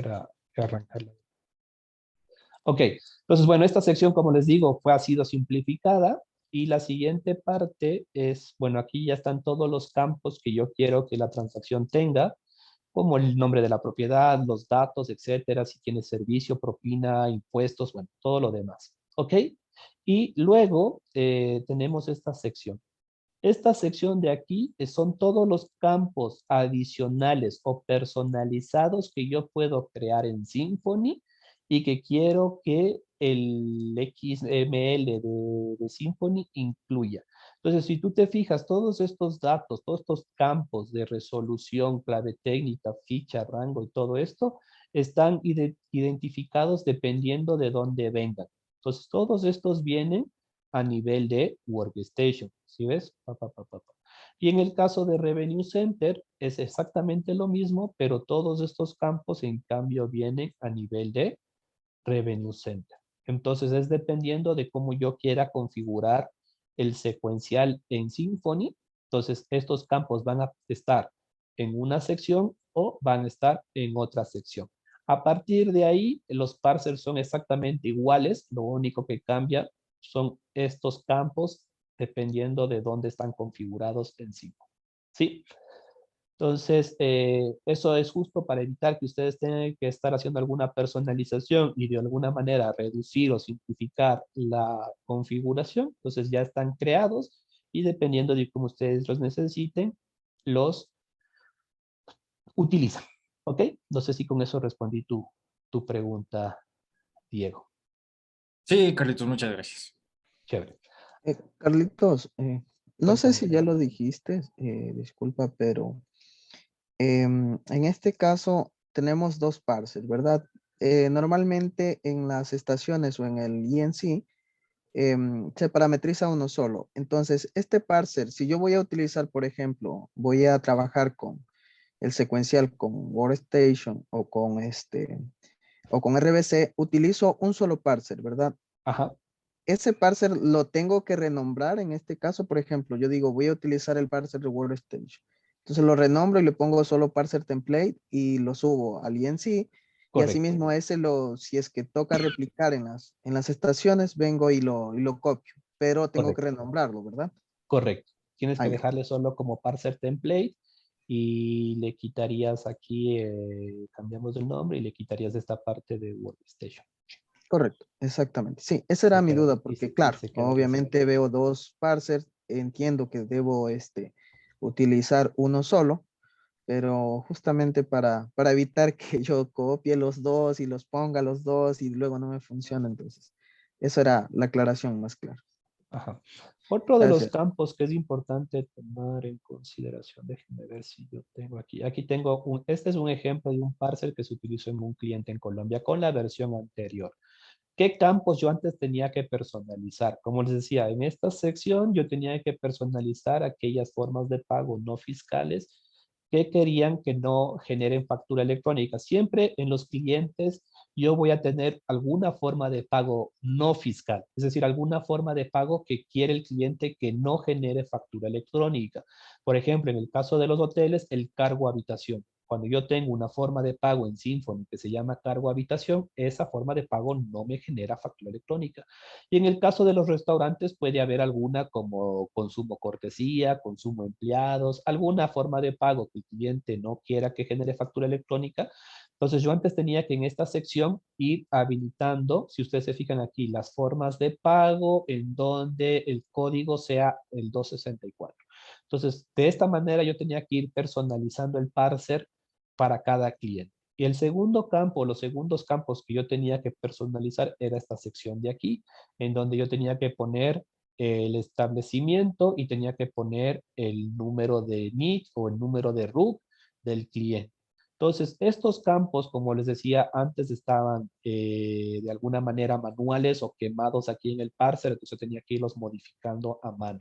Espera, voy a arrancarla. Ok, entonces, bueno, esta sección, como les digo, ha sido simplificada y la siguiente parte es, bueno, aquí ya están todos los campos que yo quiero que la transacción tenga, como el nombre de la propiedad, los datos, etcétera, si tiene servicio, propina, impuestos, bueno, todo lo demás. ¿Ok? Y luego tenemos esta sección. Esta sección de aquí son todos los campos adicionales o personalizados que yo puedo crear en Symfony y que quiero que el XML de Symfony incluya. Entonces, si tú te fijas, todos estos datos, todos estos campos de resolución, clave técnica, ficha, rango y todo esto, están identificados dependiendo de dónde vengan. Entonces, todos estos vienen a nivel de Workstation. ¿Sí ves? Pa, pa, pa, pa, pa. Y en el caso de Revenue Center es exactamente lo mismo, pero todos estos campos en cambio vienen a nivel de Revenue Center. Entonces es dependiendo de cómo yo quiera configurar el secuencial en Symfony. Entonces estos campos van a estar en una sección o van a estar en otra sección. A partir de ahí, los parsers son exactamente iguales. Lo único que cambia son estos campos dependiendo de dónde están configurados en Symfony. ¿Sí? Entonces, eso es justo para evitar que ustedes tengan que estar haciendo alguna personalización y de alguna manera reducir o simplificar la configuración. Entonces ya están creados y dependiendo de cómo ustedes los necesiten, los utilizan. ¿Ok? No sé si con eso respondí tu pregunta, Diego. Sí, Carlitos, muchas gracias. Chévere. Carlitos, no sé Cuéntame. si ya lo dijiste, disculpa, pero en este caso tenemos dos parsers, ¿verdad? Normalmente en las estaciones o en el ENC se parametriza uno solo. Entonces, este parser, si yo voy a utilizar, por ejemplo, voy a trabajar con el secuencial con Workstation o con RBC, utilizo un solo parser, ¿verdad? Ajá. Ese parser lo tengo que renombrar en este caso, por ejemplo, yo digo, voy a utilizar el parser de Workstation. Entonces lo renombro y le pongo solo parser template y lo subo al INC. Y Correcto. asimismo si es que toca replicar en las estaciones, vengo y lo copio, pero tengo que Correcto. renombrarlo, ¿verdad? Correcto. Tienes Ah, que ya. dejarle solo como parser template y le quitarías aquí, cambiamos el nombre y le quitarías esta parte de Workstation. Correcto, exactamente. Sí, esa era mi duda, porque Y claro, se quedaría así. obviamente veo dos parsers, entiendo que debo utilizar uno solo, pero justamente para evitar que yo copie los dos y los ponga los dos y luego no me funciona, entonces, esa era la aclaración más clara. Ajá. Otro de los Gracias. campos que es importante tomar en consideración, déjenme ver si yo tengo aquí. Aquí tengo este es un ejemplo de un parser que se utilizó en un cliente en Colombia con la versión anterior. ¿Qué campos yo antes tenía que personalizar? Como les decía, en esta sección yo tenía que personalizar aquellas formas de pago no fiscales que querían que no generen factura electrónica. Siempre en los clientes yo voy a tener alguna forma de pago no fiscal, es decir, alguna forma de pago que quiere el cliente que no genere factura electrónica. Por ejemplo, en el caso de los hoteles, el cargo habitación. Cuando yo tengo una forma de pago en Symfony que se llama cargo habitación, esa forma de pago no me genera factura electrónica. Y en el caso de los restaurantes puede haber alguna como consumo cortesía, consumo empleados, alguna forma de pago que el cliente no quiera que genere factura electrónica. Entonces yo antes tenía que en esta sección ir habilitando, si ustedes se fijan aquí, las formas de pago en donde el código sea el 264. Entonces, de esta manera yo tenía que ir personalizando el parser para cada cliente. Y el segundo campo, los segundos campos que yo tenía que personalizar era esta sección de aquí, en donde yo tenía que poner el establecimiento y tenía que poner el número de NIC o el número de RUC del cliente. Entonces, estos campos, como les decía, antes estaban de alguna manera manuales o quemados aquí en el parser, entonces tenía que irlos modificando a mano.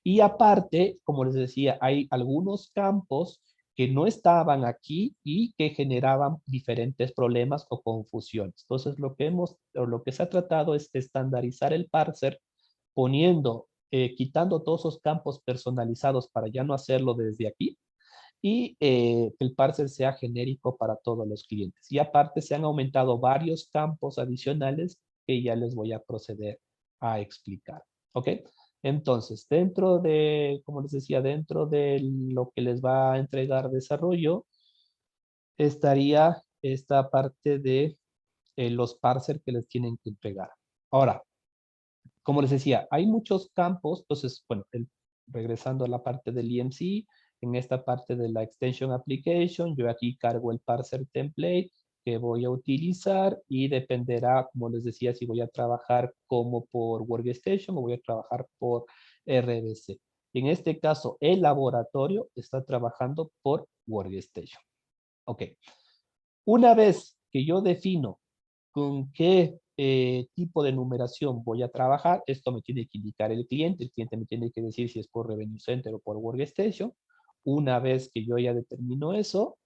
Y aparte, como les decía, hay algunos campos que no estaban aquí y que generaban diferentes problemas o confusiones. Entonces, lo que se ha tratado es estandarizar el parser poniendo, quitando todos esos campos personalizados para ya no hacerlo desde aquí y que el parser sea genérico para todos los clientes. Y aparte se han aumentado varios campos adicionales que ya les voy a proceder a explicar. ¿Ok? Entonces, dentro de, como les decía, dentro de lo que les va a entregar desarrollo, estaría esta parte de los parser que les tienen que entregar. Ahora, como les decía, hay muchos campos, entonces, bueno, regresando a la parte del EMC, en esta parte de la Extension Application, yo aquí cargo el parser template que voy a utilizar y dependerá, como les decía, si voy a trabajar como por Workstation o voy a trabajar por RDC. En este caso, el laboratorio está trabajando por Workstation. Ok. Una vez que yo defino con qué tipo de numeración voy a trabajar, esto me tiene que indicar el cliente me tiene que decir si es por Revenue Center o por Workstation. Una vez que yo ya determino eso,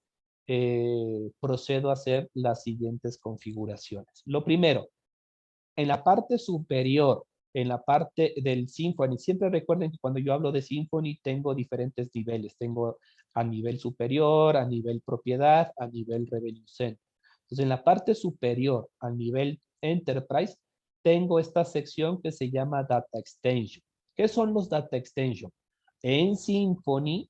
procedo a hacer las siguientes configuraciones. Lo primero, en la parte superior, en la parte del Symfony, siempre recuerden que cuando yo hablo de Symfony tengo diferentes niveles. Tengo a nivel superior, a nivel propiedad, a nivel Revenue Center. Entonces, en la parte superior, a nivel Enterprise, tengo esta sección que se llama Data Extension. ¿Qué son los Data Extension? En Symfony,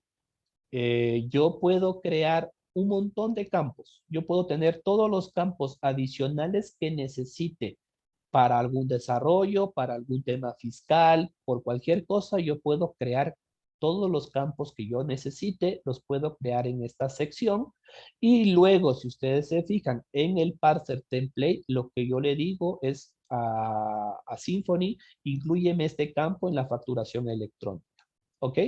yo puedo crear un montón de campos. Yo puedo tener todos los campos adicionales que necesite para algún desarrollo, para algún tema fiscal, por cualquier cosa, yo puedo crear todos los campos que yo necesite, los puedo crear en esta sección. Y luego, si ustedes se fijan en el parser template, lo que yo le digo es a Symfony, inclúyeme este campo en la facturación electrónica. ¿Ok?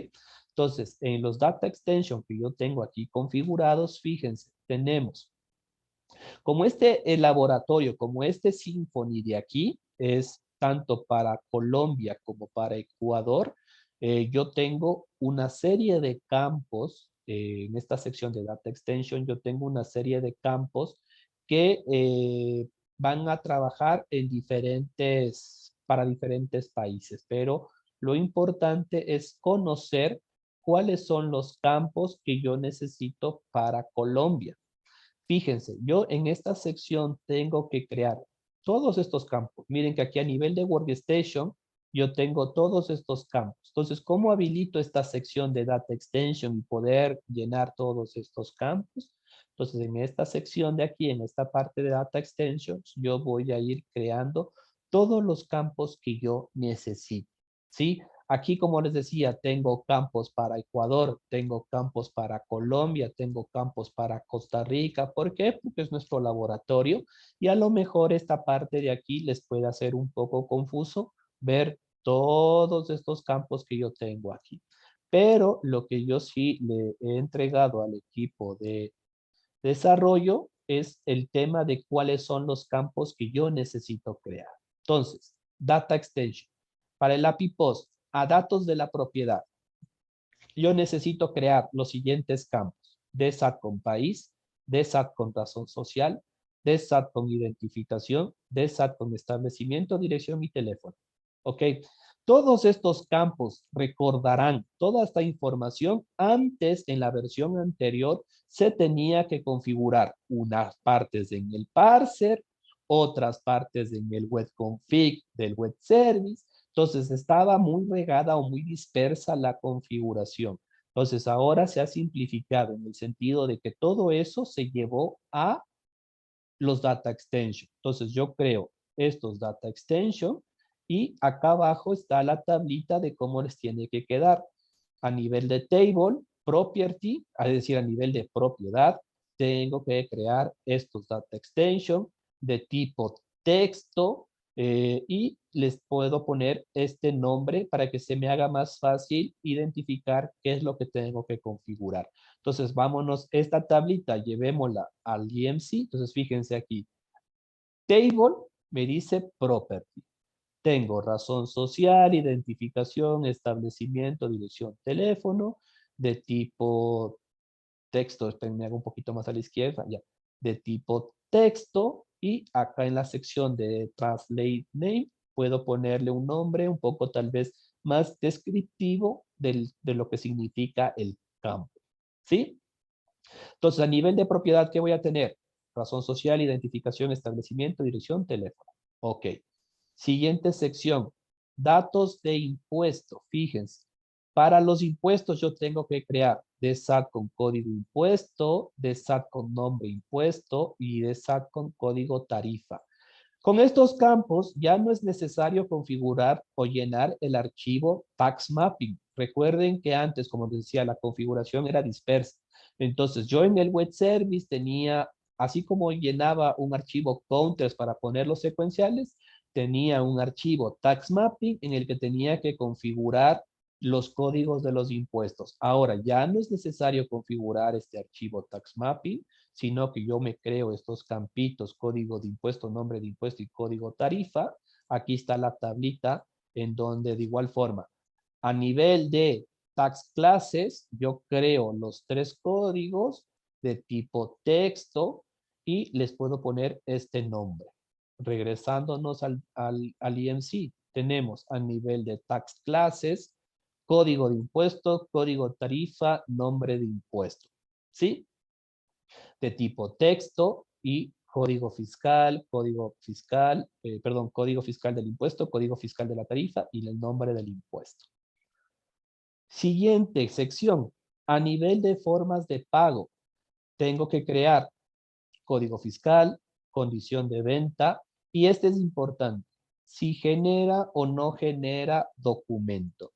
Entonces, en los data extension que yo tengo aquí configurados, fíjense, tenemos como este laboratorio, como este Symfony de aquí, es tanto para Colombia como para Ecuador, yo tengo una serie de campos, en esta sección de Data Extension, yo tengo una serie de campos que van a trabajar en para diferentes países, pero lo importante es conocer cuáles son los campos que yo necesito para Colombia. Fíjense, yo en esta sección tengo que crear todos estos campos. Miren que aquí a nivel de Workstation, yo tengo todos estos campos. Entonces, ¿cómo habilito esta sección de Data Extension y poder llenar todos estos campos? Entonces, en esta sección de aquí, en esta parte de Data Extensions, yo voy a ir creando todos los campos que yo necesito, ¿sí? Aquí, como les decía, tengo campos para Ecuador, tengo campos para Colombia, tengo campos para Costa Rica. ¿Por qué? Porque es nuestro laboratorio y a lo mejor esta parte de aquí les puede hacer un poco confuso ver todos estos campos que yo tengo aquí. Pero lo que yo sí le he entregado al equipo de desarrollo es el tema de cuáles son los campos que yo necesito crear. Entonces, Data Extension. Para el API Post, a datos de la propiedad, yo necesito crear los siguientes campos. DSAT con país, DSAT con razón social, DSAT con identificación, DSAT con establecimiento, dirección y teléfono. ¿Ok? Todos estos campos recordarán toda esta información. Antes, en la versión anterior, se tenía que configurar unas partes en el parser, otras partes en el web config del web service. Entonces estaba muy regada o muy dispersa la configuración. Entonces ahora se ha simplificado en el sentido de que todo eso se llevó a los data extension. Entonces yo creo estos data extension y acá abajo está la tablita de cómo les tiene que quedar. A nivel de table, property, es decir, a nivel de propiedad, tengo que crear estos data extension de tipo texto y les puedo poner este nombre para que se me haga más fácil identificar qué es lo que tengo que configurar. Entonces, vámonos, esta tablita, llevémosla al EMC. Entonces, fíjense aquí. Table me dice property. Tengo razón social, identificación, establecimiento, dirección, teléfono, de tipo texto. Me hago un poquito más a la izquierda, ya. De tipo texto. Y acá en la sección de Translate Name, puedo ponerle un nombre un poco tal vez más descriptivo de lo que significa el campo. ¿Sí? Entonces, a nivel de propiedad, ¿qué voy a tener? Razón social, identificación, establecimiento, dirección, teléfono. Ok. Siguiente sección. Datos de impuesto. Fíjense. Para los impuestos yo tengo que crear DSAT con código impuesto, DSAT con nombre impuesto y DSAT con código tarifa. Con estos campos ya no es necesario configurar o llenar el archivo tax mapping. Recuerden que antes, como les decía, la configuración era dispersa. Entonces yo en el web service tenía, así como llenaba un archivo counters para ponerlos secuenciales, tenía un archivo tax mapping en el que tenía que configurar los códigos de los impuestos. Ahora ya no es necesario configurar este archivo tax mapping, sino que yo me creo estos campitos, código de impuesto, nombre de impuesto y código tarifa. Aquí está la tablita en donde de igual forma, a nivel de tax classes, yo creo los 3 códigos de tipo texto y les puedo poner este nombre. Regresándonos al EMC, tenemos a nivel de tax classes, código de impuesto, código tarifa, nombre de impuesto. ¿Sí? De tipo texto y código fiscal, código fiscal del impuesto, código fiscal de la tarifa y el nombre del impuesto. Siguiente sección. A nivel de formas de pago, tengo que crear código fiscal, condición de venta, y este es importante, si genera o no genera documento.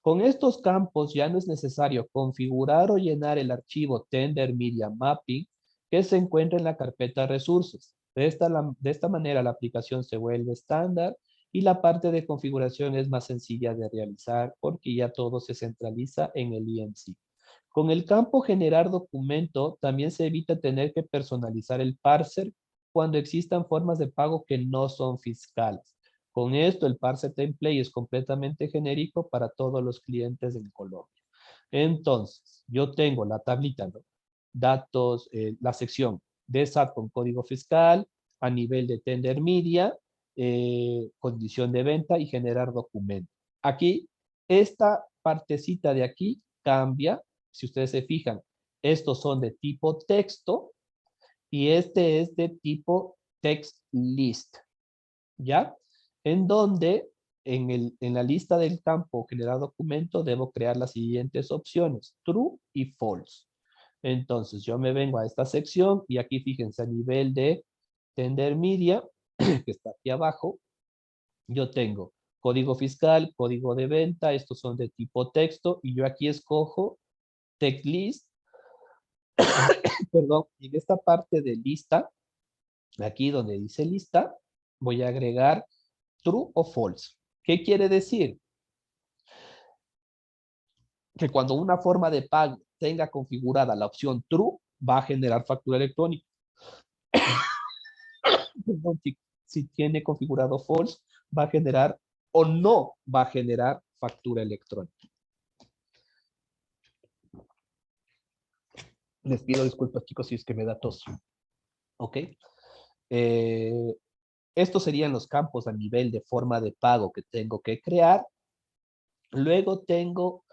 Con estos campos ya no es necesario configurar o llenar el archivo Tender Media Mapping que se encuentra en la carpeta Resources. De esta manera la aplicación se vuelve estándar y la parte de configuración es más sencilla de realizar porque ya todo se centraliza en el EMC. Con el campo Generar documento también se evita tener que personalizar el parser cuando existan formas de pago que no son fiscales. Con esto, el parser template es completamente genérico para todos los clientes en Colombia. Entonces, yo tengo la tablita, ¿no? Datos, la sección de SAT con código fiscal, a nivel de Tender Media, condición de venta y generar documento. Aquí, esta partecita de aquí cambia. Si ustedes se fijan, estos son de tipo texto y este es de tipo text list. ¿Ya? En donde en la lista del campo generar documento debo crear las siguientes opciones, true y false. Entonces yo me vengo a esta sección y aquí fíjense a nivel de Tender Media, que está aquí abajo, yo tengo código fiscal, código de venta, estos son de tipo texto y yo aquí escojo text list, perdón, y en esta parte de lista, aquí donde dice lista, voy a agregar true o false. ¿Qué quiere decir? Que cuando una forma de pago tenga configurada la opción true, va a generar factura electrónica. Si tiene configurado false, va a generar o no va a generar factura electrónica. Les pido disculpas, chicos, si es que me da tos. ¿Ok? Estos serían los campos a nivel de forma de pago que tengo que crear. Luego tengo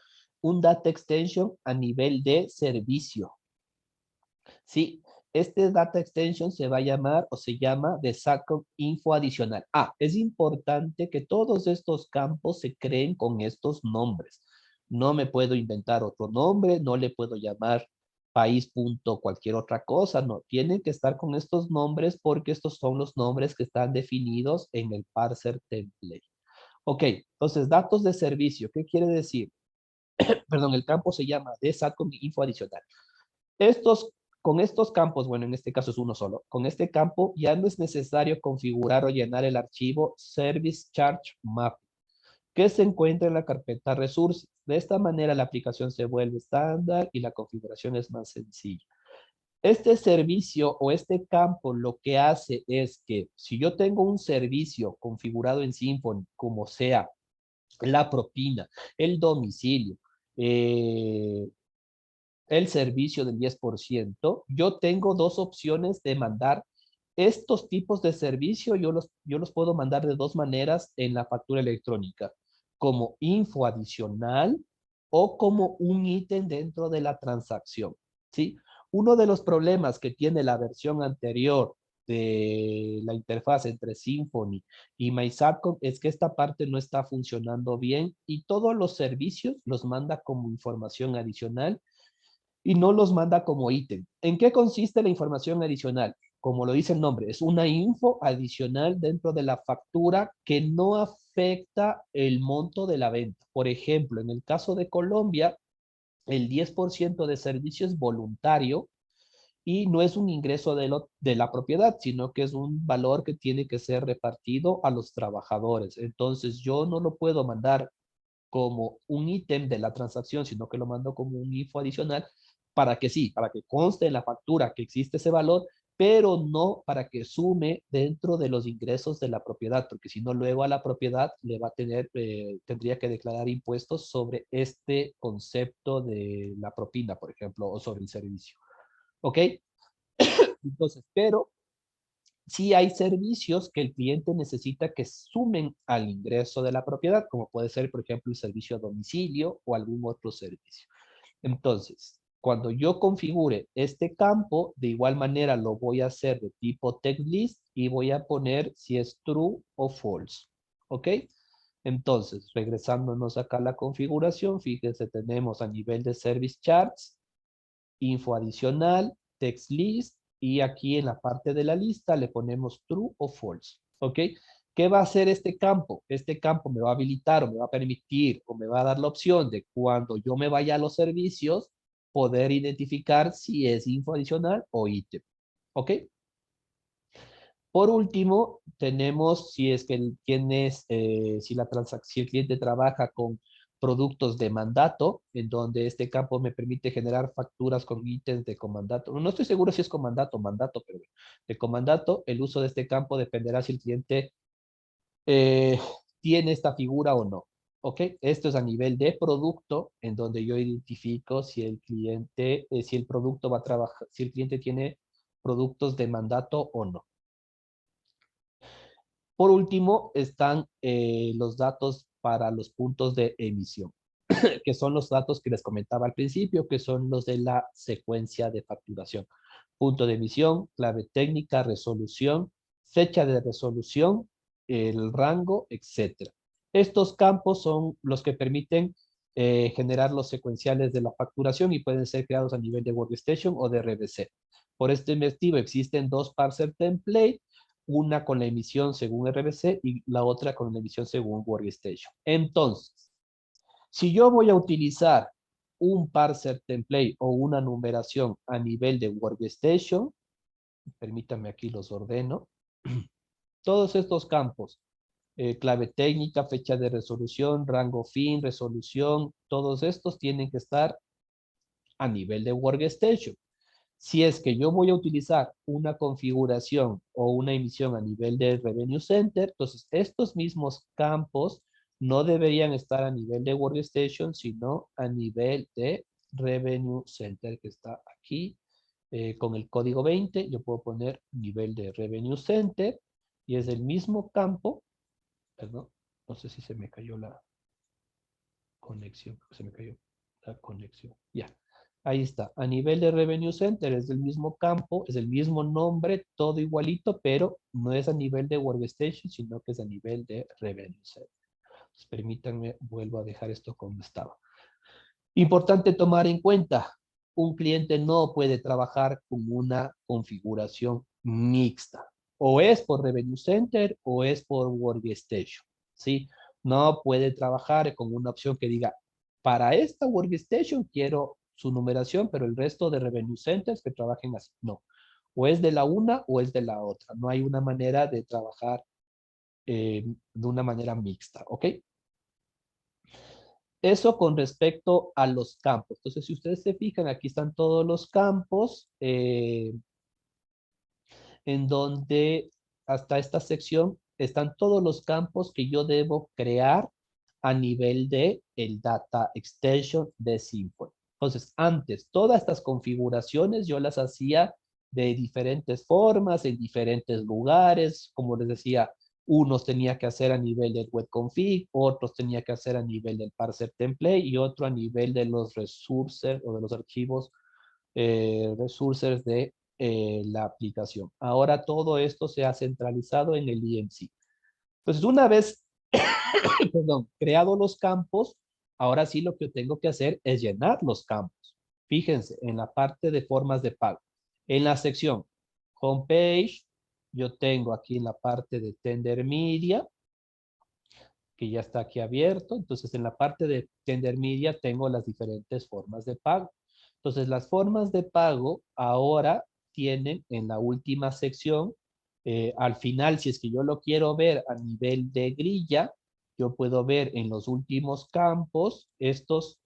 un data extension a nivel de servicio. Sí, este data extension se va a llamar o se llama de SACOM info adicional. Es importante que todos estos campos se creen con estos nombres. No me puedo inventar otro nombre, no le puedo llamar país punto cualquier otra cosa, no. Tienen que estar con estos nombres porque estos son los nombres que están definidos en el parser template. Ok, entonces datos de servicio, ¿qué quiere decir? Perdón, el campo se llama de SACOM info adicional. Con estos campos, bueno, en este caso es uno solo, con este campo ya no es necesario configurar o llenar el archivo Service Charge Map, que se encuentra en la carpeta Resources. De esta manera la aplicación se vuelve estándar y la configuración es más sencilla. Este servicio o este campo lo que hace es que si yo tengo un servicio configurado en Symfony, como sea la propina, el domicilio, el servicio del 10%, yo tengo dos opciones de mandar estos tipos de servicio, yo los puedo mandar de dos maneras en la factura electrónica, como info adicional o como un ítem dentro de la transacción, ¿sí? Uno de los problemas que tiene la versión anterior de la interfaz entre Symfony y MySubcom es que esta parte no está funcionando bien y todos los servicios los manda como información adicional y no los manda como ítem. ¿En qué consiste la información adicional? Como lo dice el nombre, es una info adicional dentro de la factura que no afecta el monto de la venta. Por ejemplo, en el caso de Colombia, el 10% de servicio es voluntario y no es un ingreso de la propiedad, sino que es un valor que tiene que ser repartido a los trabajadores. Entonces, yo no lo puedo mandar como un ítem de la transacción, sino que lo mando como un info adicional para que sí, para que conste en la factura que existe ese valor, pero no para que sume dentro de los ingresos de la propiedad, porque si no, luego a la propiedad le va a tener, tendría que declarar impuestos sobre este concepto de la propina, por ejemplo, o sobre el servicio. ¿Ok? Entonces, pero sí hay servicios que el cliente necesita que sumen al ingreso de la propiedad, como puede ser, por ejemplo, el servicio a domicilio o algún otro servicio. Entonces, cuando yo configure este campo, de igual manera lo voy a hacer de tipo text y voy a poner si es true o false. ¿Ok? Entonces, regresándonos acá a la configuración, fíjense, tenemos a nivel de service charts, info adicional, text list, y aquí en la parte de la lista le ponemos true o false. ¿Ok? ¿Qué va a hacer este campo? Este campo me va a habilitar o me va a permitir o me va a dar la opción de cuando yo me vaya a los servicios, poder identificar si es info adicional o ítem. ¿Ok? Por último, tenemos si es que tienes, si la transacción, si el cliente trabaja con productos de mandato, en donde este campo me permite generar facturas con ítems de comandato. No estoy seguro si es comandato o mandato, pero bueno, de comandato, el uso de este campo dependerá si el cliente eh, tiene esta figura o no. ¿Ok? Esto es a nivel de producto, en donde yo identifico si el cliente, si el producto va a trabajar, si el cliente tiene productos de mandato o no. Por último, están los datos para los puntos de emisión, que son los datos que les comentaba al principio, que son los de la secuencia de facturación. Punto de emisión, clave técnica, resolución, fecha de resolución, el rango, etc. Estos campos son los que permiten generar los secuenciales de la facturación y pueden ser creados a nivel de Workstation o de RBC. Por este motivo existen dos parser template, una con la emisión según RBC y la otra con la emisión según Workstation. Entonces, si yo voy a utilizar un parser template o una numeración a nivel de Workstation, permítanme aquí los ordeno, todos estos campos, clave técnica, fecha de resolución, rango fin, resolución, todos estos tienen que estar a nivel de Workstation. Si es que yo voy a utilizar una configuración o una emisión a nivel de Revenue Center, entonces estos mismos campos no deberían estar a nivel de Workstation, sino a nivel de Revenue Center, que está aquí con el código 20. Yo puedo poner nivel de Revenue Center y es el mismo campo. Perdón, no sé si se me cayó la conexión, se me cayó la conexión. Ya. Ahí está. A nivel de Revenue Center es el mismo campo, es el mismo nombre, todo igualito, pero no es a nivel de Workstation, sino que es a nivel de Revenue Center. Entonces, permítanme, vuelvo a dejar esto como estaba. Importante tomar en cuenta, un cliente no puede trabajar con una configuración mixta. O es por Revenue Center o es por Workstation, ¿sí? No puede trabajar con una opción que diga, para esta Workstation quiero su numeración, pero el resto de Revenue Centers que trabajen así. No. O es de la una o es de la otra. No hay una manera de trabajar de una manera mixta, ¿ok? Eso con respecto a los campos. Entonces, si ustedes se fijan, aquí están todos los campos en donde hasta esta sección están todos los campos que yo debo crear a nivel de el Data Extension de Symfony. Entonces, antes, todas estas configuraciones yo las hacía de diferentes formas, en diferentes lugares, como les decía, unos tenía que hacer a nivel del web config, otros tenía que hacer a nivel del parser template y otro a nivel de los resources o de los archivos resources de la aplicación. Ahora todo esto se ha centralizado en el EMC. Entonces, una vez, perdón, creado los campos, ahora sí lo que tengo que hacer es llenar los campos. Fíjense, en la parte de formas de pago. En la sección Homepage, yo tengo aquí en la parte de Tender Media, que ya está aquí abierto. Entonces, en la parte de Tender Media tengo las diferentes formas de pago. Entonces, las formas de pago ahora tienen en la última sección, al final, si es que yo lo quiero ver a nivel de grilla, yo puedo ver en los últimos campos estos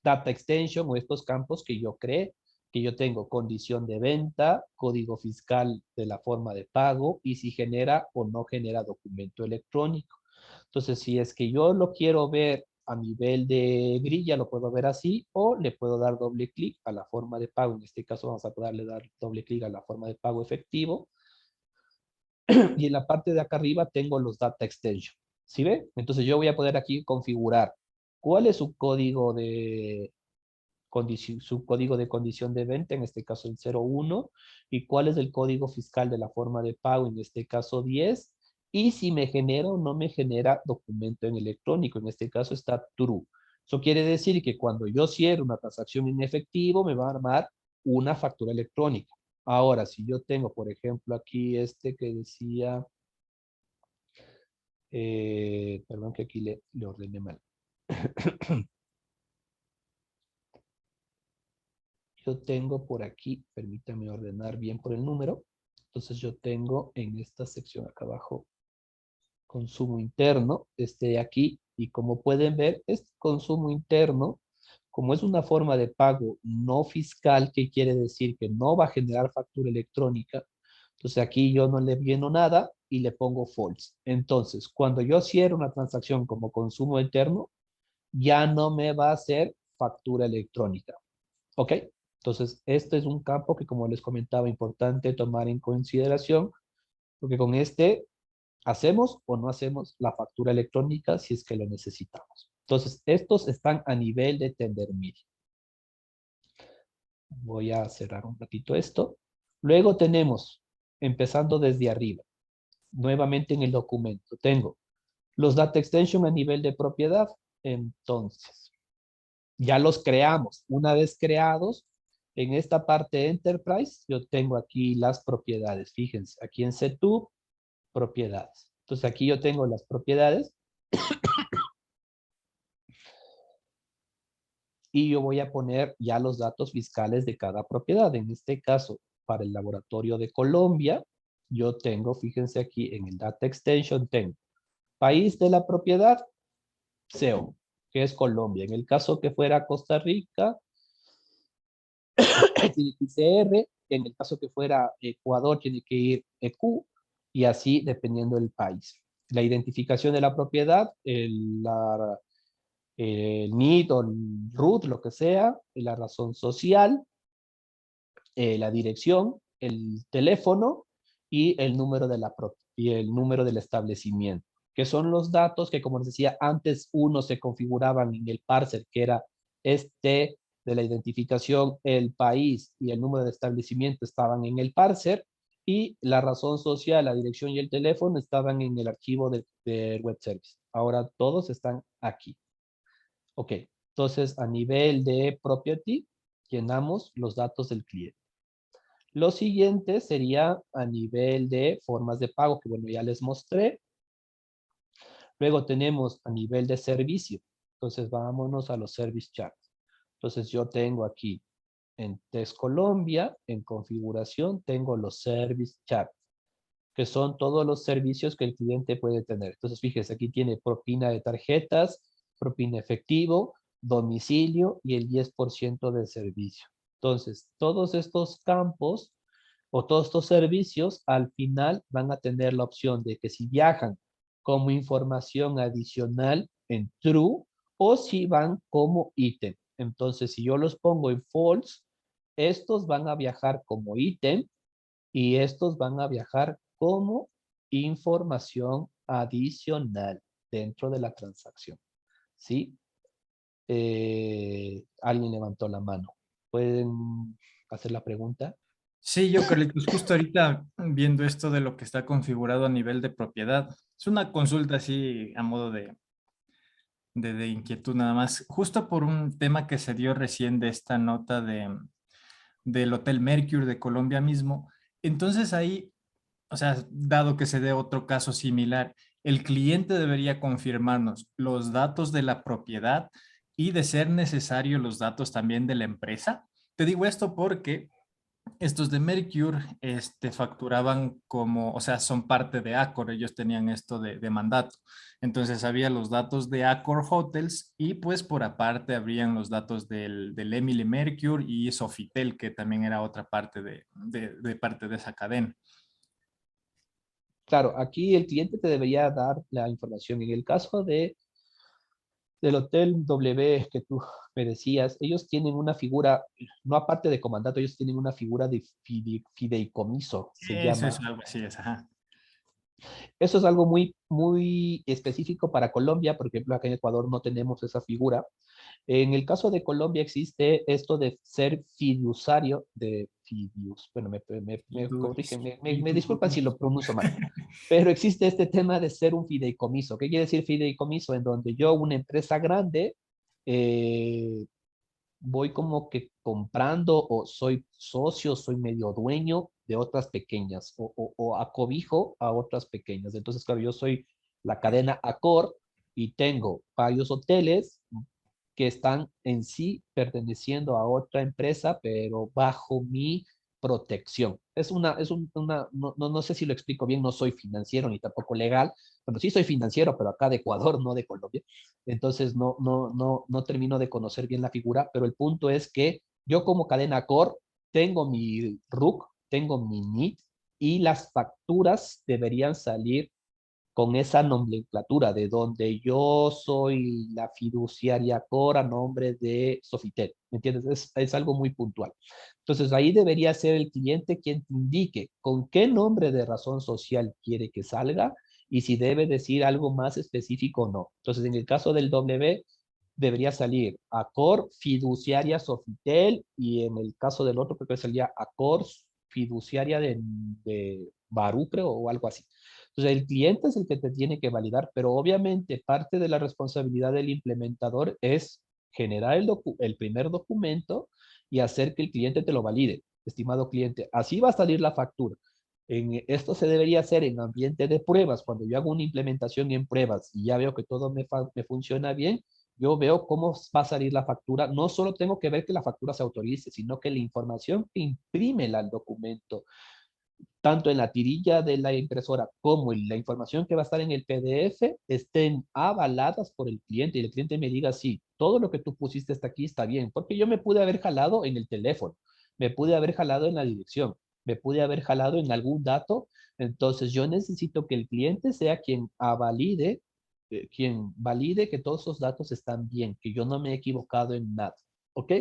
data extension o estos campos que yo creé, que yo tengo condición de venta, código fiscal de la forma de pago y si genera o no genera documento electrónico. Entonces, si es que yo lo quiero ver a nivel de grilla, lo puedo ver así o le puedo dar doble clic a la forma de pago. En este caso vamos a poderle dar doble clic a la forma de pago efectivo. Y en la parte de acá arriba tengo los data extension. ¿Sí ve? Entonces yo voy a poder aquí configurar cuál es su código de su código de condición de venta, en este caso el 01, y cuál es el código fiscal de la forma de pago, en este caso 10, y si me genera o no me genera documento en electrónico, en este caso está true. Eso quiere decir que cuando yo cierre una transacción en efectivo, me va a armar una factura electrónica. Ahora, si yo tengo, por ejemplo, aquí este que decía, perdón que aquí le ordené mal. Yo tengo por aquí, permítame ordenar bien por el número. Entonces yo tengo en esta sección acá abajo, consumo interno, este de aquí, y como pueden ver, este consumo interno, como es una forma de pago no fiscal, que quiere decir que no va a generar factura electrónica, entonces aquí yo no le lleno nada y le pongo false. Entonces, cuando yo cierro una transacción como consumo interno, ya no me va a hacer factura electrónica. ¿Ok? Entonces, este es un campo que, como les comentaba, importante tomar en consideración, porque con este hacemos o no hacemos la factura electrónica si es que lo necesitamos. Entonces, estos están a nivel de Tender Media. Voy a cerrar un ratito esto. Luego tenemos, empezando desde arriba, nuevamente en el documento, tengo los data extension a nivel de propiedad. Entonces, ya los creamos. Una vez creados, en esta parte Enterprise, yo tengo aquí las propiedades. Fíjense, aquí en Setup, propiedades. Entonces aquí yo tengo las propiedades y yo voy a poner ya los datos fiscales de cada propiedad. En este caso, para el laboratorio de Colombia, yo tengo, fíjense aquí en el Data Extension, tengo país de la propiedad, CO, que es Colombia. En el caso que fuera Costa Rica, tiene que ir CR, en el caso que fuera Ecuador tiene que ir EQ y así dependiendo del país. La identificación de la propiedad, el NID o el root, lo que sea, la razón social, la dirección, el teléfono y el número y el número del establecimiento, que son los datos que, como les decía, antes uno se configuraban en el parser, que era este de la identificación, el país y el número de establecimiento estaban en el parser, y la razón social, la dirección y el teléfono estaban en el archivo del web service. Ahora todos están aquí. Ok, entonces a nivel de property, llenamos los datos del cliente. Lo siguiente sería a nivel de formas de pago, que bueno, ya les mostré. Luego tenemos a nivel de servicio. Entonces vámonos a los service charts. Entonces yo tengo aquí en Test Colombia, en configuración, tengo los service charts, que son todos los servicios que el cliente puede tener. Entonces fíjese, aquí tiene propina de tarjetas, propina efectivo, domicilio y el 10% del servicio. Entonces, todos estos campos o todos estos servicios al final van a tener la opción de que si viajan como información adicional en true o si van como ítem. Entonces, si yo los pongo en false, estos van a viajar como ítem y estos van a viajar como información adicional dentro de la transacción. ¿Sí? Alguien levantó la mano. ¿Pueden hacer la pregunta? Sí, yo, Carlitos, justo ahorita viendo esto de lo que está configurado a nivel de propiedad. Es una consulta así a modo de inquietud nada más. Justo por un tema que se dio recién de esta nota del Hotel Mercure de Colombia mismo. Entonces ahí, o sea, dado que se dé otro caso similar, el cliente debería confirmarnos los datos de la propiedad y de ser necesario los datos también de la empresa. Te digo esto porque estos de Mercure facturaban como, o sea, son parte de Accor, ellos tenían esto de mandato. Entonces había los datos de Accor Hotels y pues por aparte habrían los datos del Emily Mercure y Sofitel, que también era otra parte de parte de esa cadena. Claro, aquí el cliente te debería dar la información. En el caso del Hotel W que tú me decías, ellos tienen una figura, no aparte de comandato, ellos tienen una figura de fideicomiso, se Eso es llama. algo así, es, ajá. Eso es algo muy, muy específico para Colombia, por ejemplo, acá en Ecuador no tenemos esa figura. En el caso de Colombia existe esto de ser fiduciario de fidius. Bueno, me corrigen, me disculpan si lo pronuncio mal, pero existe este tema de ser un fideicomiso. ¿Qué quiere decir fideicomiso? En donde yo, una empresa grande, eh, voy como que comprando o soy socio, soy medio dueño de otras pequeñas o acobijo a otras pequeñas. Entonces, claro, yo soy la cadena Accor y tengo varios hoteles que están en sí perteneciendo a otra empresa, pero bajo mi protección. No sé si lo explico bien, no soy financiero ni tampoco legal. Bueno, sí soy financiero, pero acá de Ecuador, no de Colombia. Entonces no termino de conocer bien la figura, pero el punto es que yo como cadena core tengo mi RUC, tengo mi NIT y las facturas deberían salir con esa nomenclatura de donde yo soy la fiduciaria core a nombre de Sofitel. ¿Me entiendes? Es algo muy puntual. Entonces ahí debería ser el cliente quien te indique con qué nombre de razón social quiere que salga y si debe decir algo más específico o no. Entonces en el caso del W debería salir Accor fiduciaria Sofitel y en el caso del otro creo que salía Accor fiduciaria de Barú, creo, o algo así. Entonces, el cliente es el que te tiene que validar, pero obviamente parte de la responsabilidad del implementador es generar el primer documento y hacer que el cliente te lo valide, estimado cliente. Así va a salir la factura. Esto se debería hacer en ambiente de pruebas. Cuando yo hago una implementación en pruebas y ya veo que todo me funciona bien, yo veo cómo va a salir la factura. No solo tengo que ver que la factura se autorice, sino que la información que imprime el documento tanto en la tirilla de la impresora como en la información que va a estar en el PDF estén avaladas por el cliente y el cliente me diga, sí, todo lo que tú pusiste hasta aquí está bien, porque yo me pude haber jalado en el teléfono, me pude haber jalado en la dirección, me pude haber jalado en algún dato, entonces yo necesito que el cliente sea quien valide que todos esos datos están bien, que yo no me he equivocado en nada, ¿ok?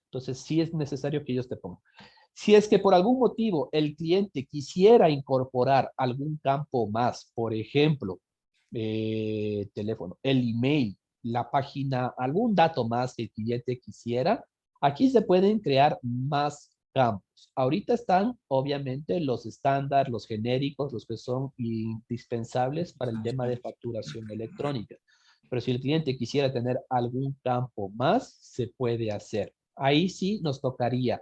Entonces sí es necesario que ellos te pongan. Si es que por algún motivo el cliente quisiera incorporar algún campo más, por ejemplo, teléfono, el email, la página, algún dato más que el cliente quisiera, aquí se pueden crear más campos. Ahorita están, obviamente, los estándar, los genéricos, los que son indispensables para el tema de facturación electrónica. Pero si el cliente quisiera tener algún campo más, se puede hacer. Ahí sí nos tocaría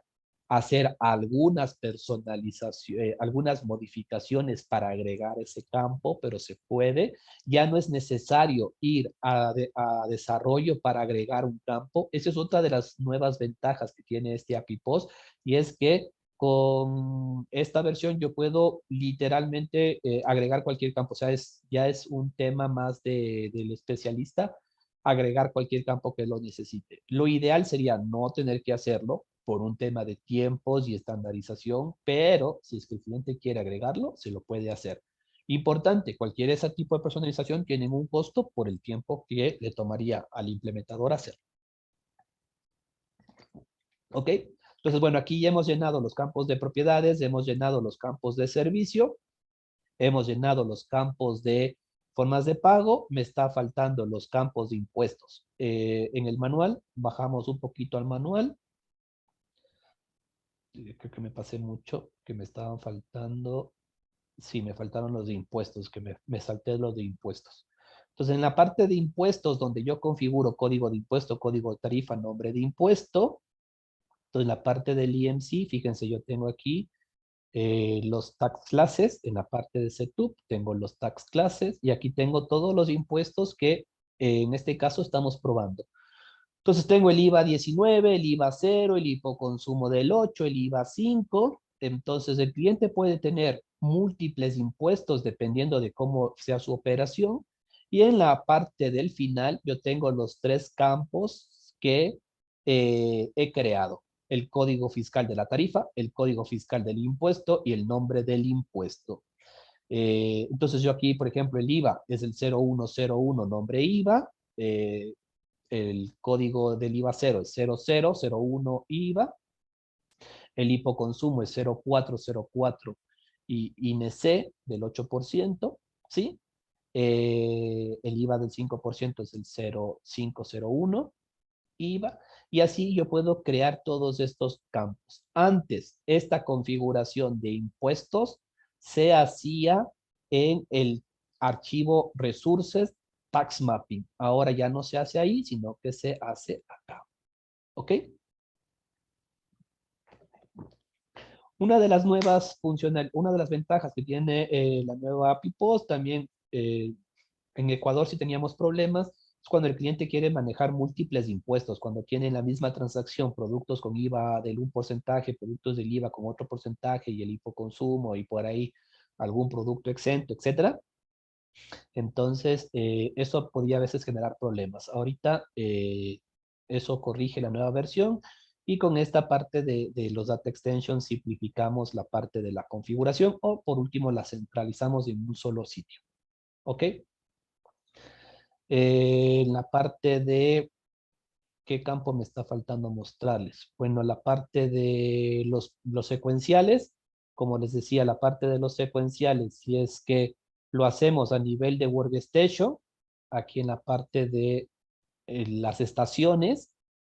hacer algunas personalizaciones, algunas modificaciones para agregar ese campo, pero se puede. Ya no es necesario ir a desarrollo para agregar un campo. Esa es otra de las nuevas ventajas que tiene este API Post y es que con esta versión yo puedo literalmente agregar cualquier campo. O sea, ya es un tema más del especialista agregar cualquier campo que lo necesite. Lo ideal sería no tener que hacerlo por un tema de tiempos y estandarización, pero si es que el cliente quiere agregarlo, se lo puede hacer. Importante, cualquier ese tipo de personalización tiene un costo por el tiempo que le tomaría al implementador hacer. ¿Ok? Entonces, bueno, aquí ya hemos llenado los campos de propiedades, hemos llenado los campos de servicio, hemos llenado los campos de Formas de pago, me está faltando los campos de impuestos. En el manual, bajamos un poquito al manual. Creo que me pasé mucho, que me estaban faltando. Sí, me faltaron los de impuestos, que me salté los de impuestos. Entonces, en la parte de impuestos, donde yo configuro código de impuesto, código de tarifa, nombre de impuesto, entonces en la parte del IMC, fíjense, yo tengo aquí los tax classes, en la parte de setup tengo los tax classes, y aquí tengo todos los impuestos que en este caso estamos probando. Entonces tengo el IVA 19, el IVA 0, el hipoconsumo del 8, el IVA 5. Entonces el cliente puede tener múltiples impuestos dependiendo de cómo sea su operación. Y en la parte del final yo tengo los 3 campos que he creado. El código fiscal de la tarifa, el código fiscal del impuesto y el nombre del impuesto. Entonces yo aquí, por ejemplo, el IVA es el 0101 nombre IVA. El código del IVA 0 es 0001 IVA, el hipoconsumo es 0404 y INEC del 8%, ¿sí? El IVA del 5% es el 0501 IVA, y así yo puedo crear todos estos campos. Antes, esta configuración de impuestos se hacía en el archivo Resources Tax Mapping. Ahora ya no se hace ahí, sino que se hace acá. ¿Ok? Una de las nuevas funcionalidades, una de las ventajas que tiene la nueva API Post, también en Ecuador sí teníamos problemas, es cuando el cliente quiere manejar múltiples impuestos, cuando tiene la misma transacción, productos con IVA del 1%, productos del IVA con otro porcentaje y el hipoconsumo y por ahí algún producto exento, etcétera. Entonces, eso podía a veces generar problemas. Ahorita eso corrige la nueva versión, y con esta parte de los data extensions simplificamos la parte de la configuración, o por último la centralizamos en un solo sitio. ¿Ok? En la parte de qué campo me está faltando mostrarles. Bueno, la parte de los secuenciales, como les decía, la parte de los secuenciales, si es que lo hacemos a nivel de workstation, aquí en la parte de las estaciones,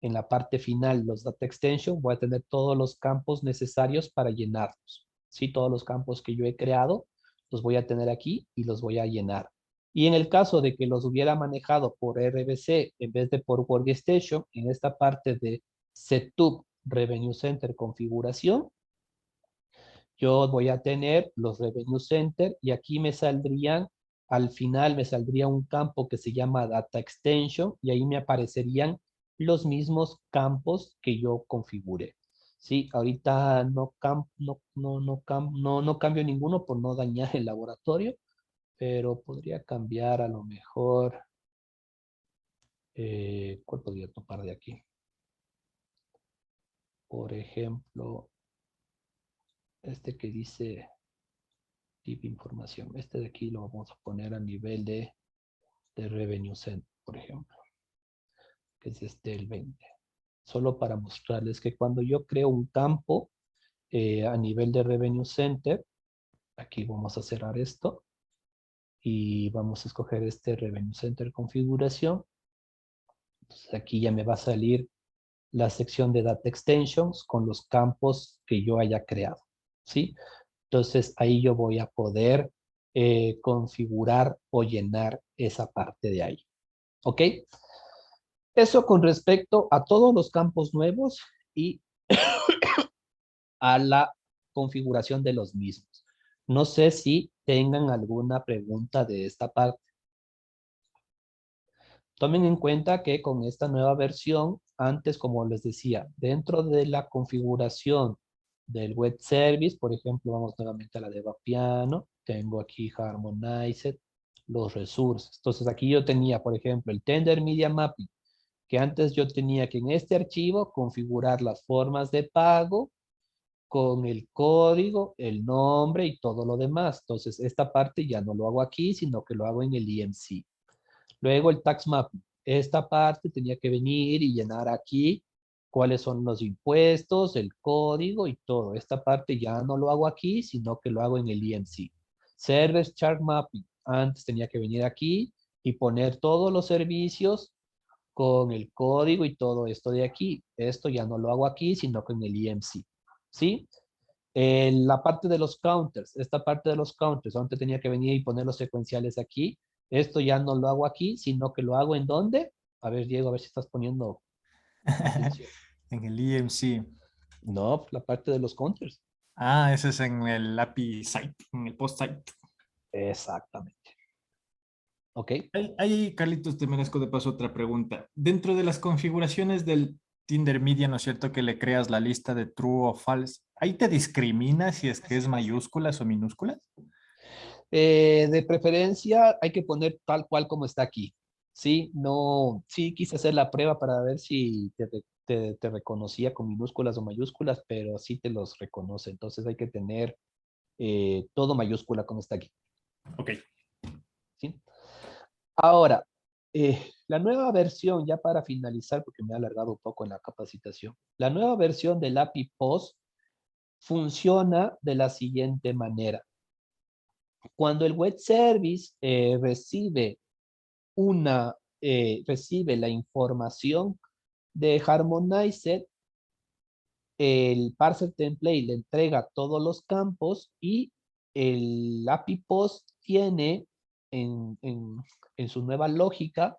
en la parte final, los data extension, voy a tener todos los campos necesarios para llenarlos. Sí, todos los campos que yo he creado, los voy a tener aquí y los voy a llenar. Y en el caso de que los hubiera manejado por RBC en vez de por Workstation, en esta parte de Setup Revenue Center Configuración, yo voy a tener los Revenue Center, y aquí me saldrían, al final me saldría un campo que se llama Data Extension, y ahí me aparecerían los mismos campos que yo configure. Sí, ahorita no cambio ninguno por no dañar el laboratorio, pero podría cambiar a lo mejor. ¿Cuál podría topar de aquí? Por ejemplo, este que dice tip información. Este de aquí lo vamos a poner a nivel de Revenue Center, por ejemplo, que es este el 20. Solo para mostrarles que cuando yo creo un campo a nivel de Revenue Center, aquí vamos a cerrar esto y vamos a escoger este Revenue Center configuración. Entonces aquí ya me va a salir la sección de Data Extensions con los campos que yo haya creado, ¿sí? Entonces ahí yo voy a poder configurar o llenar esa parte de ahí, ¿ok? Eso con respecto a todos los campos nuevos y a la configuración de los mismos. No sé si tengan alguna pregunta de esta parte. Tomen en cuenta que con esta nueva versión, antes, como les decía, dentro de la configuración del web service, por ejemplo, vamos nuevamente a la de Vapiano, tengo aquí Harmonized, los resources. Entonces aquí yo tenía, por ejemplo, el Tender Media Mapping, que antes yo tenía que en este archivo configurar las formas de pago con el código, el nombre y todo lo demás. Entonces esta parte ya no lo hago aquí, sino que lo hago en el IMC. Luego el tax mapping. Esta parte tenía que venir y llenar aquí cuáles son los impuestos, el código y todo. Esta parte ya no lo hago aquí, sino que lo hago en el IMC. Service Chart Mapping. Antes tenía que venir aquí y poner todos los servicios con el código y todo esto de aquí. Esto ya no lo hago aquí, sino con el EMC. ¿Sí? La parte de los counters, esta parte de los counters, antes tenía que venir y poner los secuenciales aquí. Esto ya no lo hago aquí, sino que lo hago ¿en dónde? A ver, Diego, a ver si estás poniendo atención. En el EMC. No, la parte de los counters. Ah, ese es en el API site, en el post site. Exactamente. ¿Ok? Ahí, Carlitos, te merezco de paso otra pregunta. Dentro de las configuraciones del Tinder Media, ¿no es cierto que le creas la lista de true o false? ¿Ahí te discrimina si es que es mayúsculas o minúsculas? De preferencia hay que poner tal cual como está aquí. Sí, no, sí quise hacer la prueba para ver si te reconocía con minúsculas o mayúsculas, pero sí te los reconoce. Entonces hay que tener todo mayúscula como está aquí. Ok. ¿Sí? Ahora, la nueva versión, ya para finalizar, porque me he alargado un poco en la capacitación, la nueva versión del API POST funciona de la siguiente manera. Cuando el web service recibe la información de Harmonized, el parser template le entrega todos los campos y el API POST tiene en su nueva lógica,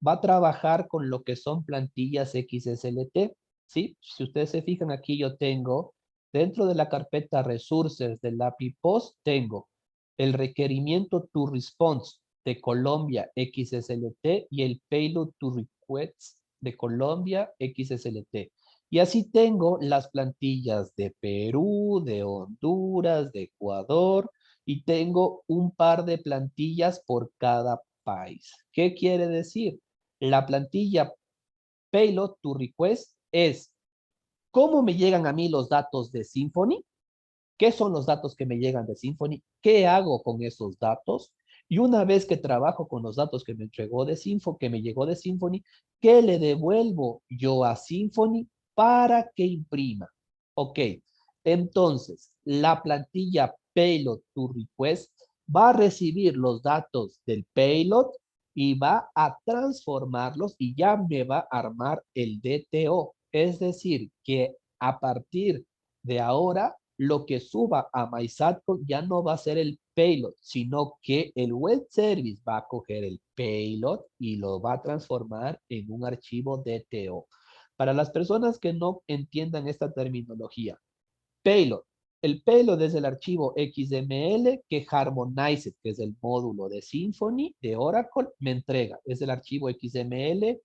va a trabajar con lo que son plantillas XSLT, ¿sí? Si ustedes se fijan aquí, yo tengo dentro de la carpeta resources del API POST, tengo el requerimiento to response de Colombia XSLT y el payload to request de Colombia XSLT. Y así tengo las plantillas de Perú, de Honduras, de Ecuador, y tengo un par de plantillas por cada país. ¿Qué quiere decir? La plantilla Payload to Request es cómo me llegan a mí los datos de Symfony, qué son los datos que me llegan de Symfony, qué hago con esos datos, y una vez que trabajo con los datos que me entregó de Symfony, que me llegó de Symfony, ¿qué le devuelvo yo a Symfony para que imprima? Ok, entonces la plantilla Payload to Request va a recibir los datos del payload y va a transformarlos y ya me va a armar el DTO. Es decir, que a partir de ahora lo que suba a MySatcom ya no va a ser el payload, sino que el web service va a coger el payload y lo va a transformar en un archivo DTO. Para las personas que no entiendan esta terminología, payload. El payload es el archivo XML que Harmonized, que es el módulo de Symfony, de Oracle, me entrega. Es el archivo XML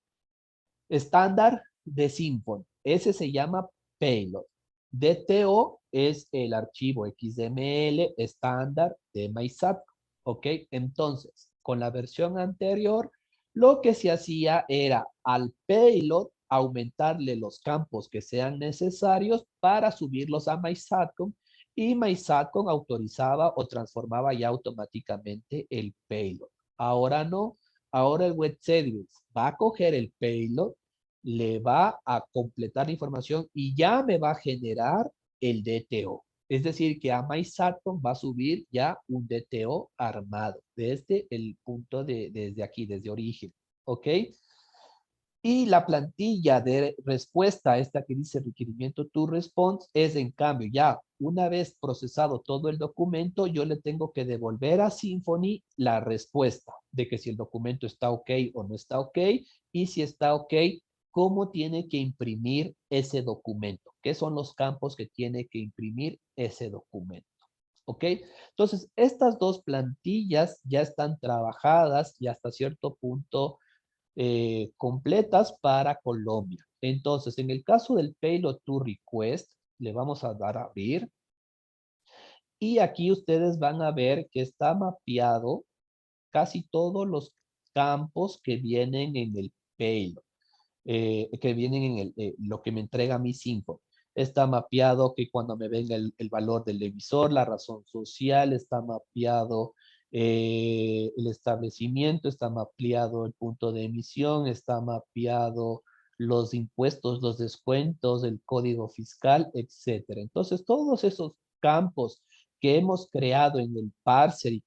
estándar de Symfony. Ese se llama payload. DTO es el archivo XML estándar de MySat. ¿Ok? Entonces, con la versión anterior, lo que se hacía era al payload aumentarle los campos que sean necesarios para subirlos a MySatcom y MySatcom autorizaba o transformaba ya automáticamente el payload. Ahora no, ahora el web service va a coger el payload, le va a completar la información y ya me va a generar el DTO. Es decir, que a MySatcom va a subir ya un DTO armado desde el punto desde aquí, desde origen. ¿Ok? Y la plantilla de respuesta, esta que dice requerimiento to response, es en cambio ya una vez procesado todo el documento, yo le tengo que devolver a Symfony la respuesta de que si el documento está ok o no está ok, y si está ok, cómo tiene que imprimir ese documento, qué son los campos que tiene que imprimir ese documento. ¿Ok? Entonces, estas dos plantillas ya están trabajadas y hasta cierto punto completas para Colombia. Entonces, en el caso del Payload to Request, le vamos a dar a abrir. Y aquí ustedes van a ver que está mapeado casi todos los campos que vienen en el payload, que vienen en lo que me entrega mi Symfony. Está mapeado que cuando me venga el valor del emisor, la razón social, está mapeado el establecimiento, está mapeado el punto de emisión, está mapeado los impuestos, los descuentos, el código fiscal, etcétera. Entonces, todos esos campos que hemos creado en el parser y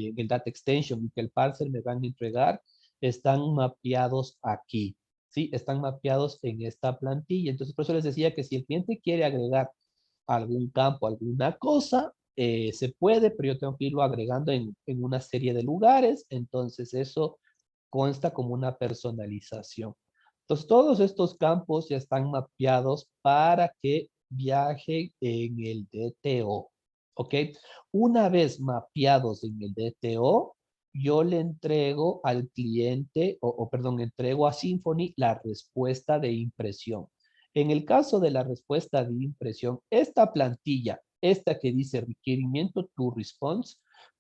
en el data extension y que el parser me van a entregar, están mapeados aquí, ¿sí? Están mapeados en esta plantilla. Entonces, por eso les decía que si el cliente quiere agregar algún campo, alguna cosa, se puede, pero yo tengo que irlo agregando en una serie de lugares. Entonces, eso consta como una personalización. Entonces, todos estos campos ya están mapeados para que viaje en el DTO. ¿Ok? Una vez mapeados en el DTO, yo le entrego al cliente, perdón, entrego a Symfony la respuesta de impresión. En el caso de la respuesta de impresión, esta plantilla, esta que dice requerimiento to response,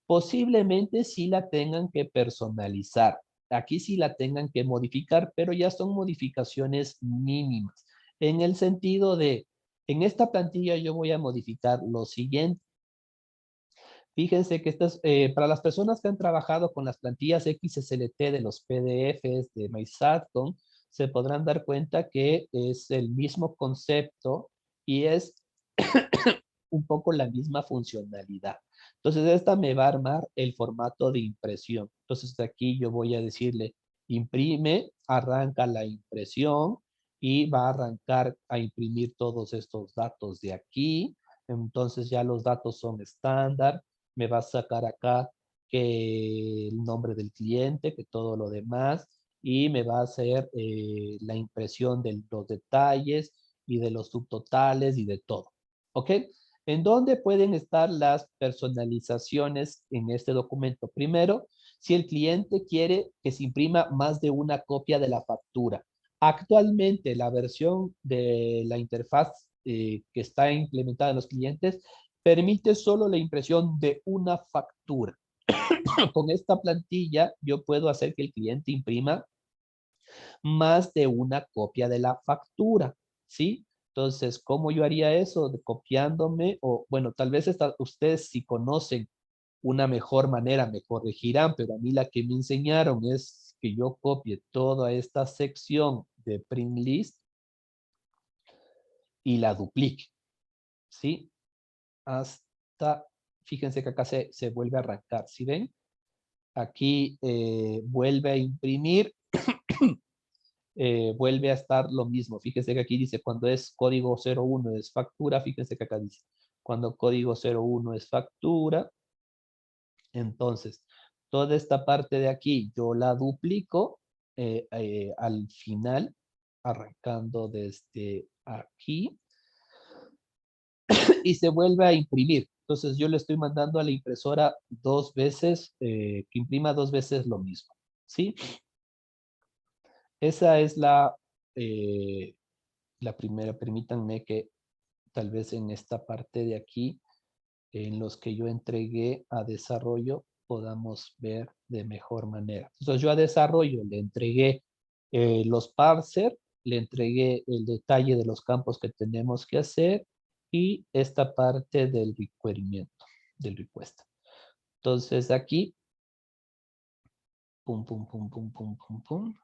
posiblemente sí la tengan que personalizar. Aquí sí la tengan que modificar, pero ya son modificaciones mínimas. En el sentido de, en esta plantilla yo voy a modificar lo siguiente. Fíjense que para las personas que han trabajado con las plantillas XSLT de los PDFs de MySatcom, se podrán dar cuenta que es el mismo concepto y es un poco la misma funcionalidad. Entonces, esta me va a armar el formato de impresión. Entonces, aquí yo voy a decirle, imprime, arranca la impresión y va a arrancar a imprimir todos estos datos de aquí. Entonces, ya los datos son estándar. Me va a sacar acá que el nombre del cliente, que todo lo demás, y me va a hacer la impresión de los detalles y de los subtotales y de todo. ¿Ok? ¿En dónde pueden estar las personalizaciones en este documento? Primero, si el cliente quiere que se imprima más de una copia de la factura. Actualmente, la versión de la interfaz que está implementada en los clientes permite solo la impresión de una factura. Con esta plantilla, yo puedo hacer que el cliente imprima más de una copia de la factura, ¿sí? Entonces, ¿cómo yo haría eso? Copiándome, o bueno, tal vez ustedes si conocen una mejor manera me corregirán, pero a mí la que me enseñaron es que yo copie toda esta sección de print list y la duplique, ¿sí? Hasta, fíjense que acá se vuelve a arrancar, ¿sí ven? Aquí vuelve a imprimir, vuelve a estar lo mismo. Fíjense que aquí dice cuando es código 01 es factura, fíjense que acá dice cuando código 01 es factura. Entonces, toda esta parte de aquí yo la duplico al final, arrancando desde aquí, y se vuelve a imprimir. Entonces, yo le estoy mandando a la impresora 2 veces, que imprima 2 veces lo mismo, ¿sí? Esa es la primera. Permítanme que tal vez en esta parte de aquí, en los que yo entregué a desarrollo, podamos ver de mejor manera. Entonces yo a desarrollo le entregué los parser, le entregué el detalle de los campos que tenemos que hacer y esta parte del requerimiento, del request. Entonces aquí, pum, pum, pum, pum, pum, pum, pum.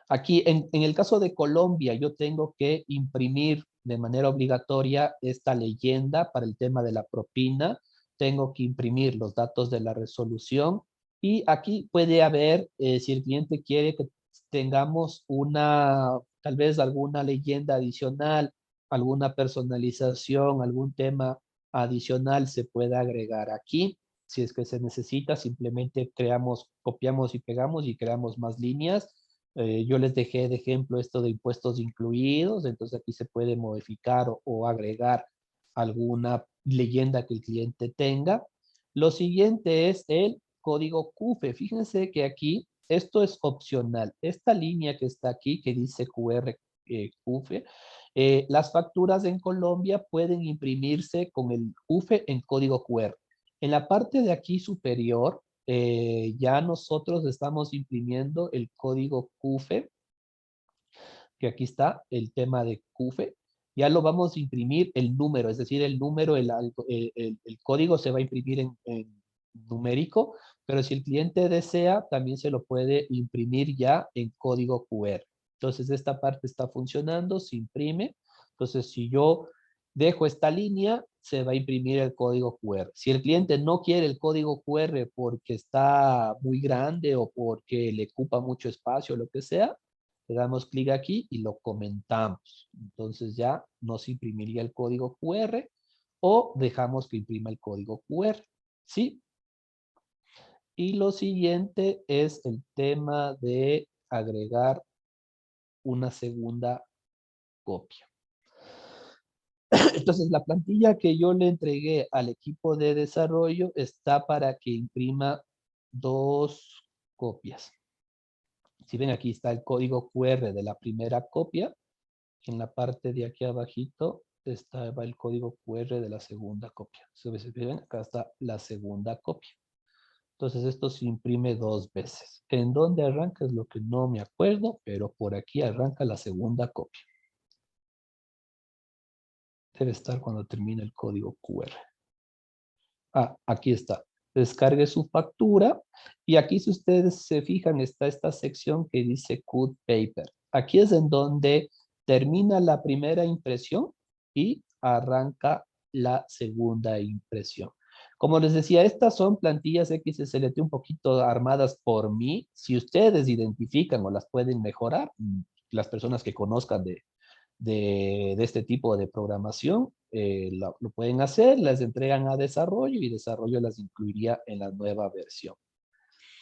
Aquí, en el caso de Colombia, yo tengo que imprimir de manera obligatoria esta leyenda para el tema de la propina. Tengo que imprimir los datos de la resolución. Y aquí puede haber, si el cliente quiere que tengamos tal vez alguna leyenda adicional, alguna personalización, algún tema adicional se puede agregar aquí. Si es que se necesita, simplemente copiamos y pegamos y creamos más líneas. Yo les dejé de ejemplo esto de impuestos incluidos, entonces aquí se puede modificar o agregar alguna leyenda que el cliente tenga. Lo siguiente es el código CUFE. Fíjense que aquí esto es opcional. Esta línea que está aquí que dice QR CUFE, las facturas en Colombia pueden imprimirse con el CUFE en código QR. En la parte de aquí superior, ya nosotros estamos imprimiendo el código CUFE, que aquí está el tema de CUFE. Ya lo vamos a imprimir el número, es decir, el número, el código se va a imprimir en numérico, pero si el cliente desea, también se lo puede imprimir ya en código QR. Entonces, esta parte está funcionando, se imprime. Entonces, si yo dejo esta línea, se va a imprimir el código QR. Si el cliente no quiere el código QR porque está muy grande o porque le ocupa mucho espacio o lo que sea, le damos clic aquí y lo comentamos. Entonces ya nos imprimiría el código QR o dejamos que imprima el código QR. ¿Sí? Y lo siguiente es el tema de agregar una segunda copia. Entonces, la plantilla que yo le entregué al equipo de desarrollo está para que imprima 2 copias. Si ven, aquí está el código QR de la primera copia. En la parte de aquí abajito estaba el código QR de la segunda copia. Si ven, acá está la segunda copia. Entonces, esto se imprime 2 veces. ¿En dónde arranca? Es lo que no me acuerdo, pero por aquí arranca la segunda copia. Debe estar cuando termina el código QR. Ah, aquí está. Descargue su factura. Y aquí, si ustedes se fijan, está esta sección que dice Cut Paper. Aquí es en donde termina la primera impresión y arranca la segunda impresión. Como les decía, estas son plantillas XSLT un poquito armadas por mí. Si ustedes identifican o las pueden mejorar, las personas que conozcan de este tipo de programación, lo pueden hacer, las entregan a desarrollo y desarrollo las incluiría en la nueva versión.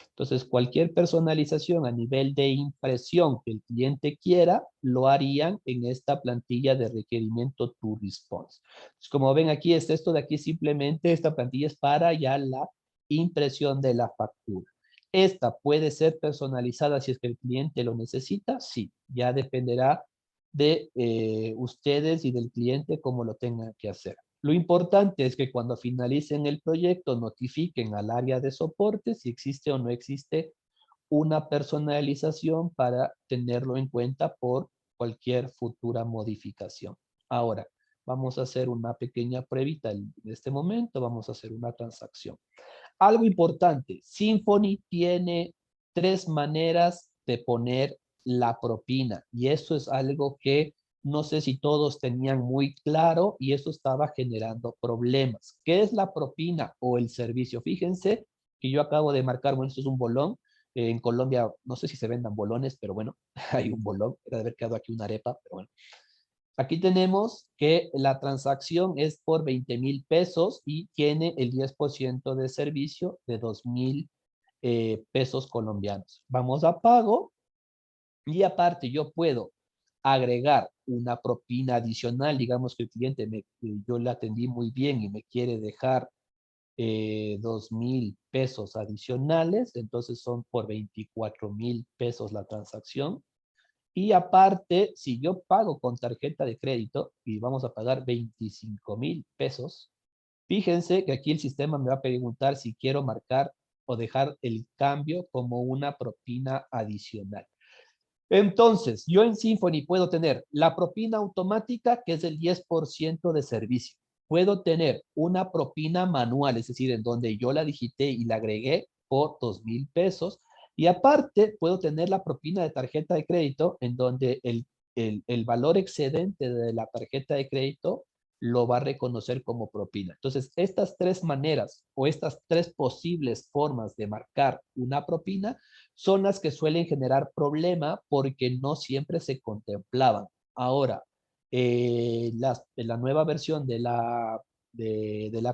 Entonces, cualquier personalización a nivel de impresión que el cliente quiera, lo harían en esta plantilla de requerimiento to response. Entonces, como ven aquí, esto de aquí simplemente, esta plantilla es para ya la impresión de la factura. Esta puede ser personalizada si es que el cliente lo necesita, sí, ya dependerá de ustedes y del cliente cómo lo tengan que hacer. Lo importante es que cuando finalicen el proyecto notifiquen al área de soporte si existe o no existe una personalización para tenerlo en cuenta por cualquier futura modificación. Ahora, vamos a hacer una pequeña pruebita en este momento, vamos a hacer una transacción. Algo importante, Symfony tiene 3 maneras de poner la propina y eso es algo que no sé si todos tenían muy claro y eso estaba generando problemas. ¿Qué es la propina o el servicio? Fíjense que yo acabo de marcar, bueno, esto es un bolón. En Colombia, no sé si se vendan bolones, pero bueno, hay un bolón. Era de haber quedado aquí una arepa, pero bueno. Aquí tenemos que la transacción es por 20,000 pesos y tiene el 10% de servicio de 2,000 pesos colombianos. Vamos a pago y aparte yo puedo agregar una propina adicional. Digamos que el cliente, yo le atendí muy bien y me quiere dejar 2,000 pesos adicionales, entonces son por 24,000 pesos la transacción. Y aparte, si yo pago con tarjeta de crédito y vamos a pagar 25,000 pesos, fíjense que aquí el sistema me va a preguntar si quiero marcar o dejar el cambio como una propina adicional. Entonces, yo en Symfony puedo tener la propina automática, que es el 10% de servicio. Puedo tener una propina manual, es decir, en donde yo la digité y la agregué por 2,000 pesos. Y aparte, puedo tener la propina de tarjeta de crédito, en donde el valor excedente de la tarjeta de crédito lo va a reconocer como propina. Entonces, estas 3 maneras o estas 3 posibles formas de marcar una propina son las que suelen generar problema porque no siempre se contemplaban. Ahora, la nueva versión de la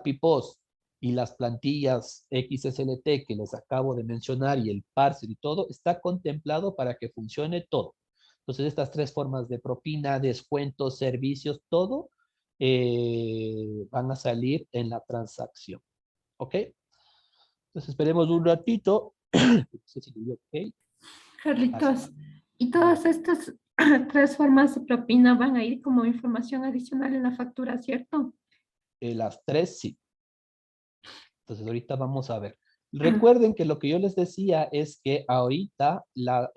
PIPOS y las plantillas XSLT que les acabo de mencionar y el parser y todo, está contemplado para que funcione todo. Entonces, estas 3 formas de propina, descuentos, servicios, todo van a salir en la transacción. ¿Ok? Entonces, esperemos un ratito. No sé si le dio ok. Carlitos, y todas estas 3 formas de propina van a ir como información adicional en la factura, ¿cierto? Las 3 sí. Entonces ahorita vamos a ver. Recuerden que lo que yo les decía es que ahorita la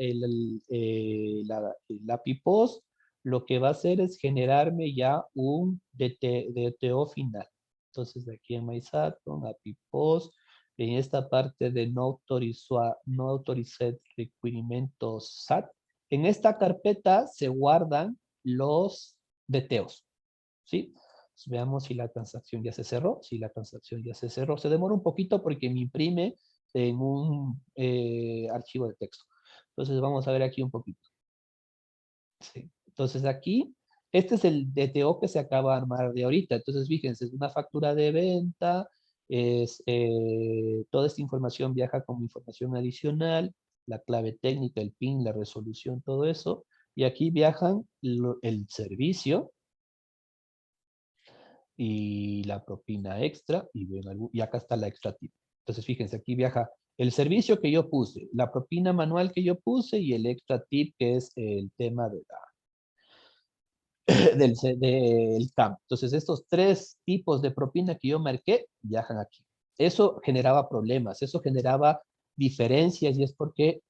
PIPOS lo que va a hacer es generarme ya un DTO final. Entonces de aquí en MySaturn, a PIPOS, en esta parte de no authorized requerimientos SAT, en esta carpeta se guardan los DTOs, ¿sí? Veamos si la transacción ya se cerró. Si la transacción ya se cerró. Se demora un poquito porque me imprime en un archivo de texto. Entonces vamos a ver aquí un poquito. Sí. Entonces aquí, este es el DTO que se acaba de armar de ahorita. Entonces fíjense, es una factura de venta, toda esta información viaja como información adicional, la clave técnica, el PIN, la resolución, todo eso. Y aquí viajan el servicio y la propina extra, y acá está la extra tip. Entonces, fíjense, aquí viaja el servicio que yo puse, la propina manual que yo puse y el extra tip que es el tema de del campo. Entonces, estos tres tipos de propina que yo marqué viajan aquí. Eso generaba problemas, eso generaba diferencias y es porque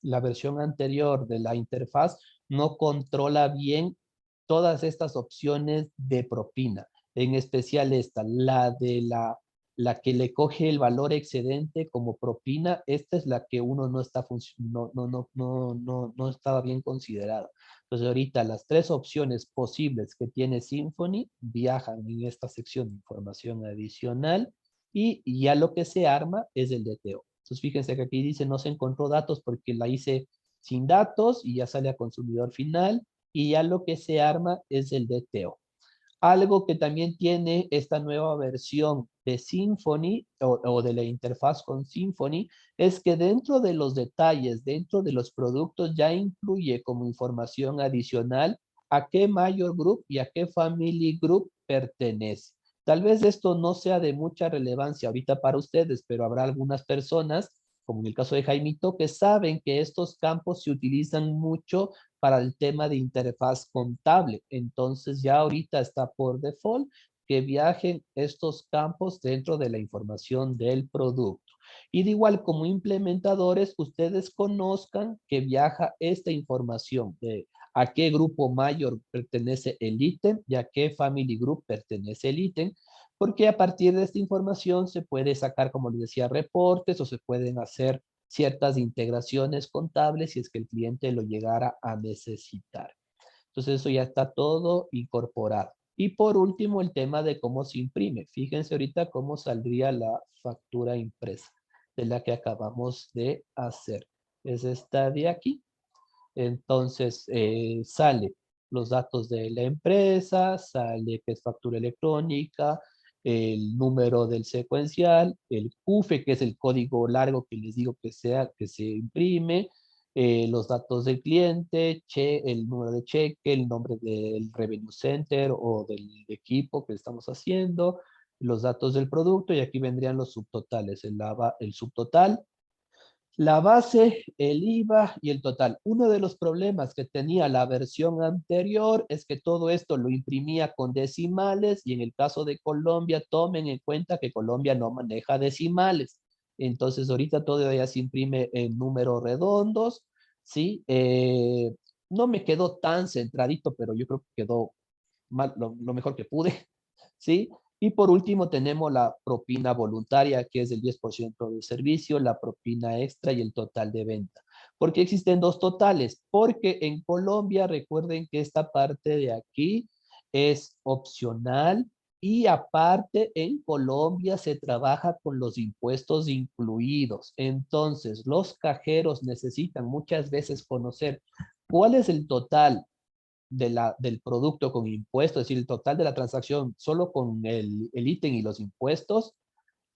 la versión anterior de la interfaz no controla bien todas estas opciones de propina, en especial esta, la que le coge el valor excedente como propina. Esta es la que uno no está no estaba bien considerada. Entonces ahorita las tres opciones posibles que tiene Symfony viajan en esta sección de información adicional y ya lo que se arma es el DTO. Entonces fíjense que aquí dice no se encontró datos porque la hice sin datos y ya sale a consumidor final y ya lo que se arma es el DTO. Algo que también tiene esta nueva versión de Symfony o de la interfaz con Symfony es que dentro de los detalles, dentro de los productos ya incluye como información adicional a qué Major Group y a qué Family Group pertenece. Tal vez esto no sea de mucha relevancia ahorita para ustedes, pero habrá algunas personas, como en el caso de Jaimito, que saben que estos campos se utilizan mucho para el tema de interfaz contable. Entonces ya ahorita está por default que viajen estos campos dentro de la información del producto. Y de igual como implementadores, ustedes conozcan que viaja esta información de a qué grupo mayor pertenece el ítem y a qué family group pertenece el ítem, porque a partir de esta información se puede sacar, como les decía, reportes o se pueden hacer ciertas integraciones contables si es que el cliente lo llegara a necesitar. Entonces eso ya está todo incorporado. Y por último, el tema de cómo se imprime. Fíjense ahorita cómo saldría la factura impresa de la que acabamos de hacer. Es esta de aquí. Entonces sale los datos de la empresa, sale que es factura electrónica, el número del secuencial, el CUFE, que es el código largo que les digo que se imprime, los datos del cliente, el número de cheque, el nombre del revenue center o del equipo que estamos haciendo, los datos del producto y aquí vendrían los subtotales, el subtotal, la base, el IVA y el total. Uno de los problemas que tenía la versión anterior es que todo esto lo imprimía con decimales y en el caso de Colombia, tomen en cuenta que Colombia no maneja decimales. Entonces ahorita todo ya se imprime en números redondos, ¿sí? No me quedó tan centradito, pero yo creo que quedó lo mejor que pude, ¿sí? Y por último tenemos la propina voluntaria, que es el 10% del servicio, la propina extra y el total de venta. ¿Por qué existen dos totales? Porque en Colombia, recuerden que esta parte de aquí es opcional y aparte en Colombia se trabaja con los impuestos incluidos. Entonces, los cajeros necesitan muchas veces conocer cuál es el total del producto con impuestos, es decir, el total de la transacción solo con el ítem y los impuestos,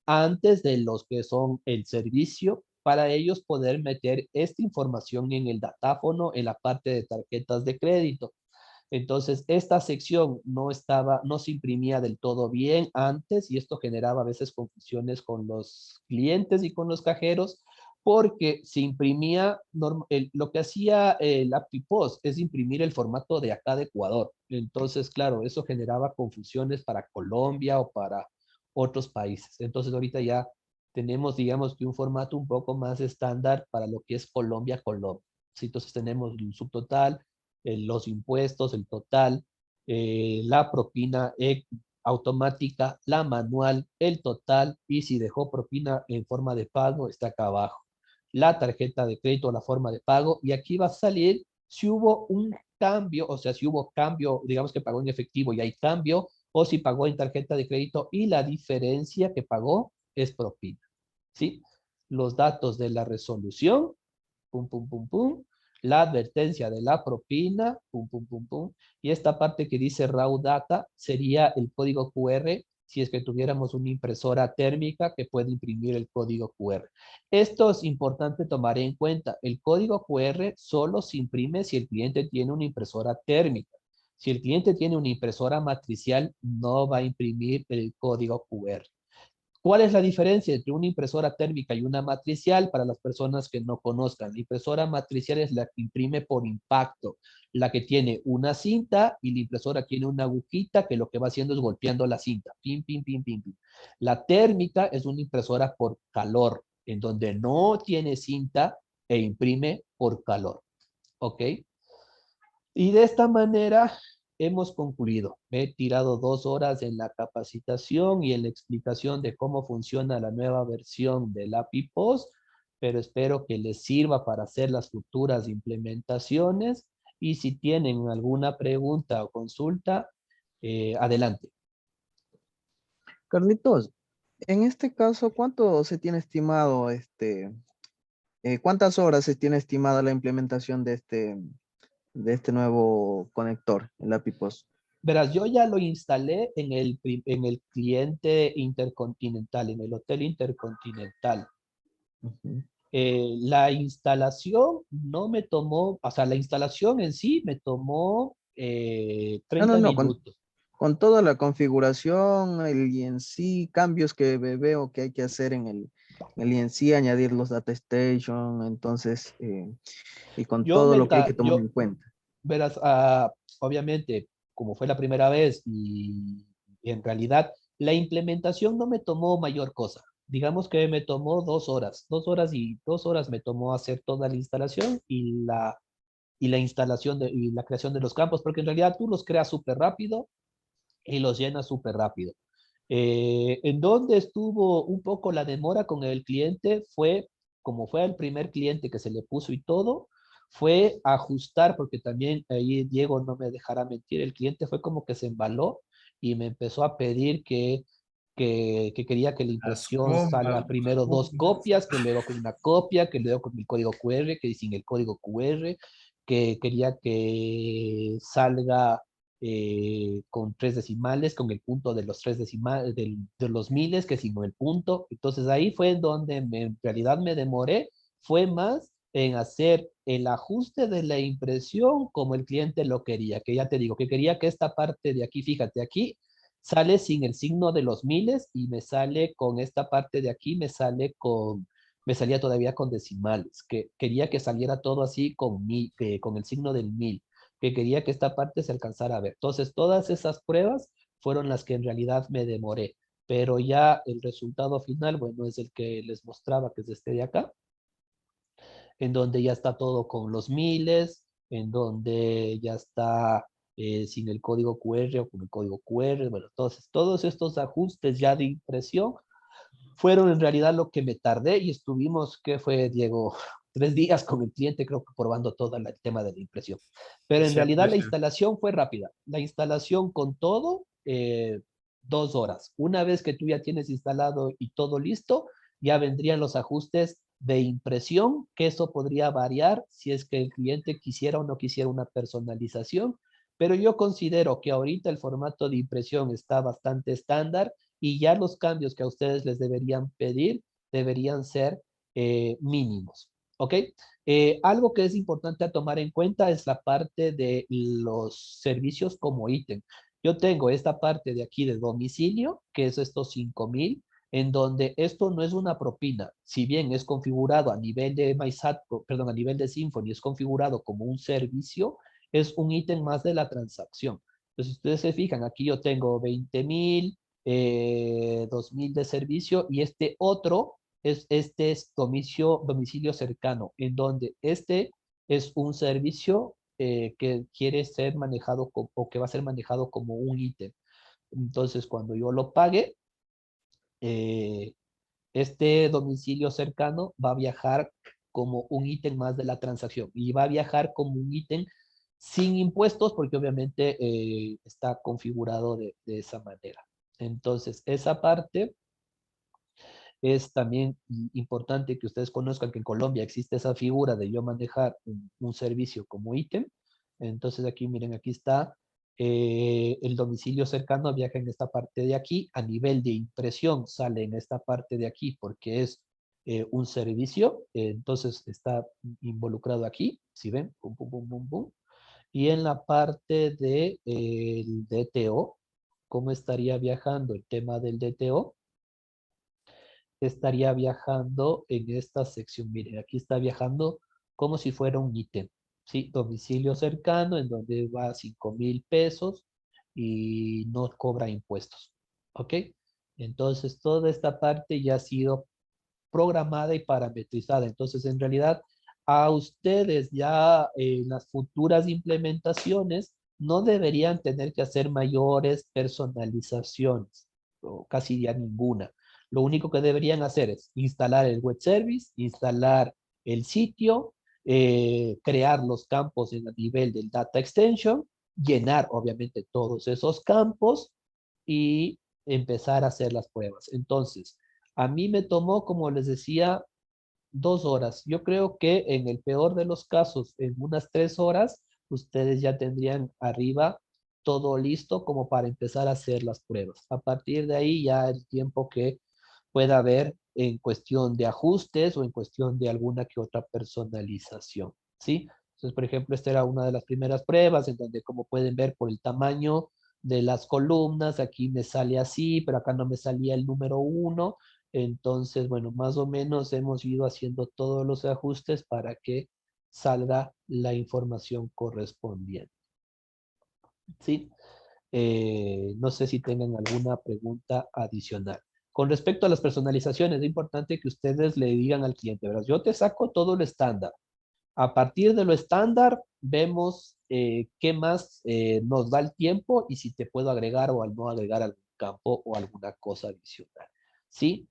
antes de los que son el servicio, para ellos poder meter esta información en el datáfono, en la parte de tarjetas de crédito. Entonces, esta sección no se imprimía del todo bien antes y esto generaba a veces confusiones con los clientes y con los cajeros porque se imprimía, lo que hacía el AptiPost es imprimir el formato de acá de Ecuador. Entonces, claro, eso generaba confusiones para Colombia o para otros países. Entonces, ahorita ya tenemos, digamos que un formato un poco más estándar para lo que es Colombia. Sí, entonces tenemos un subtotal, los impuestos, el total, la propina automática, la manual, el total y si dejó propina en forma de pago está acá abajo. La tarjeta de crédito, la forma de pago y aquí va a salir si hubo un cambio, o sea, si hubo cambio, digamos que pagó en efectivo y hay cambio o si pagó en tarjeta de crédito y la diferencia que pagó es propina, ¿sí? Los datos de la resolución, pum, pum, pum, pum, la advertencia de la propina, pum, pum, pum, pum, y esta parte que dice raw data sería el código QR si es que tuviéramos una impresora térmica que puede imprimir el código QR. Esto es importante tomar en cuenta. El código QR solo se imprime si el cliente tiene una impresora térmica. Si el cliente tiene una impresora matricial, no va a imprimir el código QR. ¿Cuál es la diferencia entre una impresora térmica y una matricial para las personas que no conozcan? La impresora matricial es la que imprime por impacto, la que tiene una cinta y la impresora tiene una agujita que lo que va haciendo es golpeando la cinta. Pim, pim, pim, pim, pim. La térmica es una impresora por calor, en donde no tiene cinta e imprime por calor. ¿Ok? Y de esta manera hemos concluido. Me he tirado 2 horas en la capacitación y en la explicación de cómo funciona la nueva versión del API Post, pero espero que les sirva para hacer las futuras implementaciones. Y si tienen alguna pregunta o consulta, adelante. Carlitos, en este caso, ¿cuánto se tiene estimado, cuántas horas se tiene estimada la implementación de este nuevo conector, el API Post? Verás, yo ya lo instalé en el cliente intercontinental, en el hotel intercontinental. Ujú. La instalación no me tomó, o sea, la instalación en sí me tomó No, no, 30 no, minutos. con toda la configuración, el INC, cambios que veo que hay que hacer en el INC, añadir los data station, entonces, y con Yo, todo me lo que hay ta- que tomar yo en cuenta. verás, obviamente, como fue la primera vez y en realidad la implementación no me tomó mayor cosa. Digamos que me tomó 2 horas, 2 horas me tomó hacer toda la instalación y la instalación y la creación de los campos, porque en realidad tú los creas súper rápido y los llenas súper rápido. En donde estuvo un poco la demora con el cliente fue, como fue el primer cliente que se le puso y todo, fue ajustar, porque también ahí Diego no me dejará mentir, el cliente fue como que se embaló y me empezó a pedir que quería que la Las impresión copas, salga primero 2 copias, que luego con una copia, que luego con el código QR, que sin el código QR, que quería que salga con 3 decimales, con el punto de los 3 decimales, de los miles, que sin el punto. Entonces ahí fue donde en realidad me demoré, fue más en hacer el ajuste de la impresión como el cliente lo quería, que ya te digo, que quería que esta parte de aquí, fíjate, aquí sale sin el signo de los miles y me sale con esta parte de aquí, me salía todavía con decimales, que quería que saliera todo así con el signo del 1000, que quería que esta parte se alcanzara a ver. Entonces, todas esas pruebas fueron las que en realidad me demoré, pero ya el resultado final, bueno, es el que les mostraba, que es este de acá, en donde ya está todo con los miles, en donde ya está sin el código QR o con el código QR. Bueno, entonces todos estos ajustes ya de impresión fueron en realidad lo que me tardé y estuvimos, ¿qué fue, Diego? 3 días con el cliente, creo que probando todo el tema de la impresión. Pero y en se realidad la aprecia. instalación fue rápida. La instalación con todo, 2 horas. Una vez que tú ya tienes instalado y todo listo, ya vendrían los ajustes de impresión, que eso podría variar si es que el cliente quisiera o no quisiera una personalización, pero yo considero que ahorita el formato de impresión está bastante estándar y ya los cambios que a ustedes les deberían pedir deberían ser mínimos. ¿Ok? Algo que es importante a tomar en cuenta es la parte de los servicios como ítem. Yo tengo esta parte de aquí de domicilio, que es estos 5,000, en donde esto no es una propina. Si bien es configurado a nivel de MySat, perdón, a nivel de Symfony, es configurado como un servicio, es un ítem más de la transacción. Entonces, si ustedes se fijan, aquí yo tengo 20,000, 2,000 de servicio y este es domicilio cercano, en donde este es un servicio que quiere ser manejado o que va a ser manejado como un ítem. Entonces, cuando yo lo pague, eh, este domicilio cercano va a viajar como un ítem más de la transacción y va a viajar como un ítem sin impuestos, porque obviamente está configurado de esa manera. Entonces, esa parte es también importante que ustedes conozcan que en Colombia existe esa figura de yo manejar un servicio como ítem. Entonces aquí, miren, aquí está el domicilio cercano, viaja en esta parte de aquí. A nivel de impresión sale en esta parte de aquí porque es un servicio. Entonces está involucrado aquí. Si ven, pum, pum, pum, pum, pum. Y en la parte de el DTO, ¿cómo estaría viajando el tema del DTO? Estaría viajando en esta sección. Miren, aquí está viajando como si fuera un ítem, ¿sí? Domicilio cercano, en donde va a 5,000 pesos y no cobra impuestos, ¿ok? Entonces, toda esta parte ya ha sido programada y parametrizada. Entonces, en realidad, a ustedes ya en las futuras implementaciones no deberían tener que hacer mayores personalizaciones, o casi ya ninguna. Lo único que deberían hacer es instalar el web service, instalar el sitio, crear los campos en el nivel del data extension, llenar obviamente todos esos campos y empezar a hacer las pruebas. Entonces, a mí me tomó, como les decía, 2 horas. Yo creo que en el peor de los casos, en unas 3 horas, ustedes ya tendrían arriba todo listo como para empezar a hacer las pruebas. A partir de ahí ya el tiempo que pueda haber en cuestión de ajustes o en cuestión de alguna que otra personalización, ¿sí? Entonces, por ejemplo, esta era una de las primeras pruebas en donde, como pueden ver por el tamaño de las columnas, aquí me sale así, pero acá no me salía el número 1. Entonces, bueno, más o menos hemos ido haciendo todos los ajustes para que salga la información correspondiente. ¿Sí? No sé si tengan alguna pregunta adicional. Con respecto a las personalizaciones, es importante que ustedes le digan al cliente, ¿verdad? Yo te saco todo lo estándar. A partir de lo estándar, vemos qué más nos da el tiempo y si te puedo agregar o al no agregar algún campo o alguna cosa adicional. ¿Sí?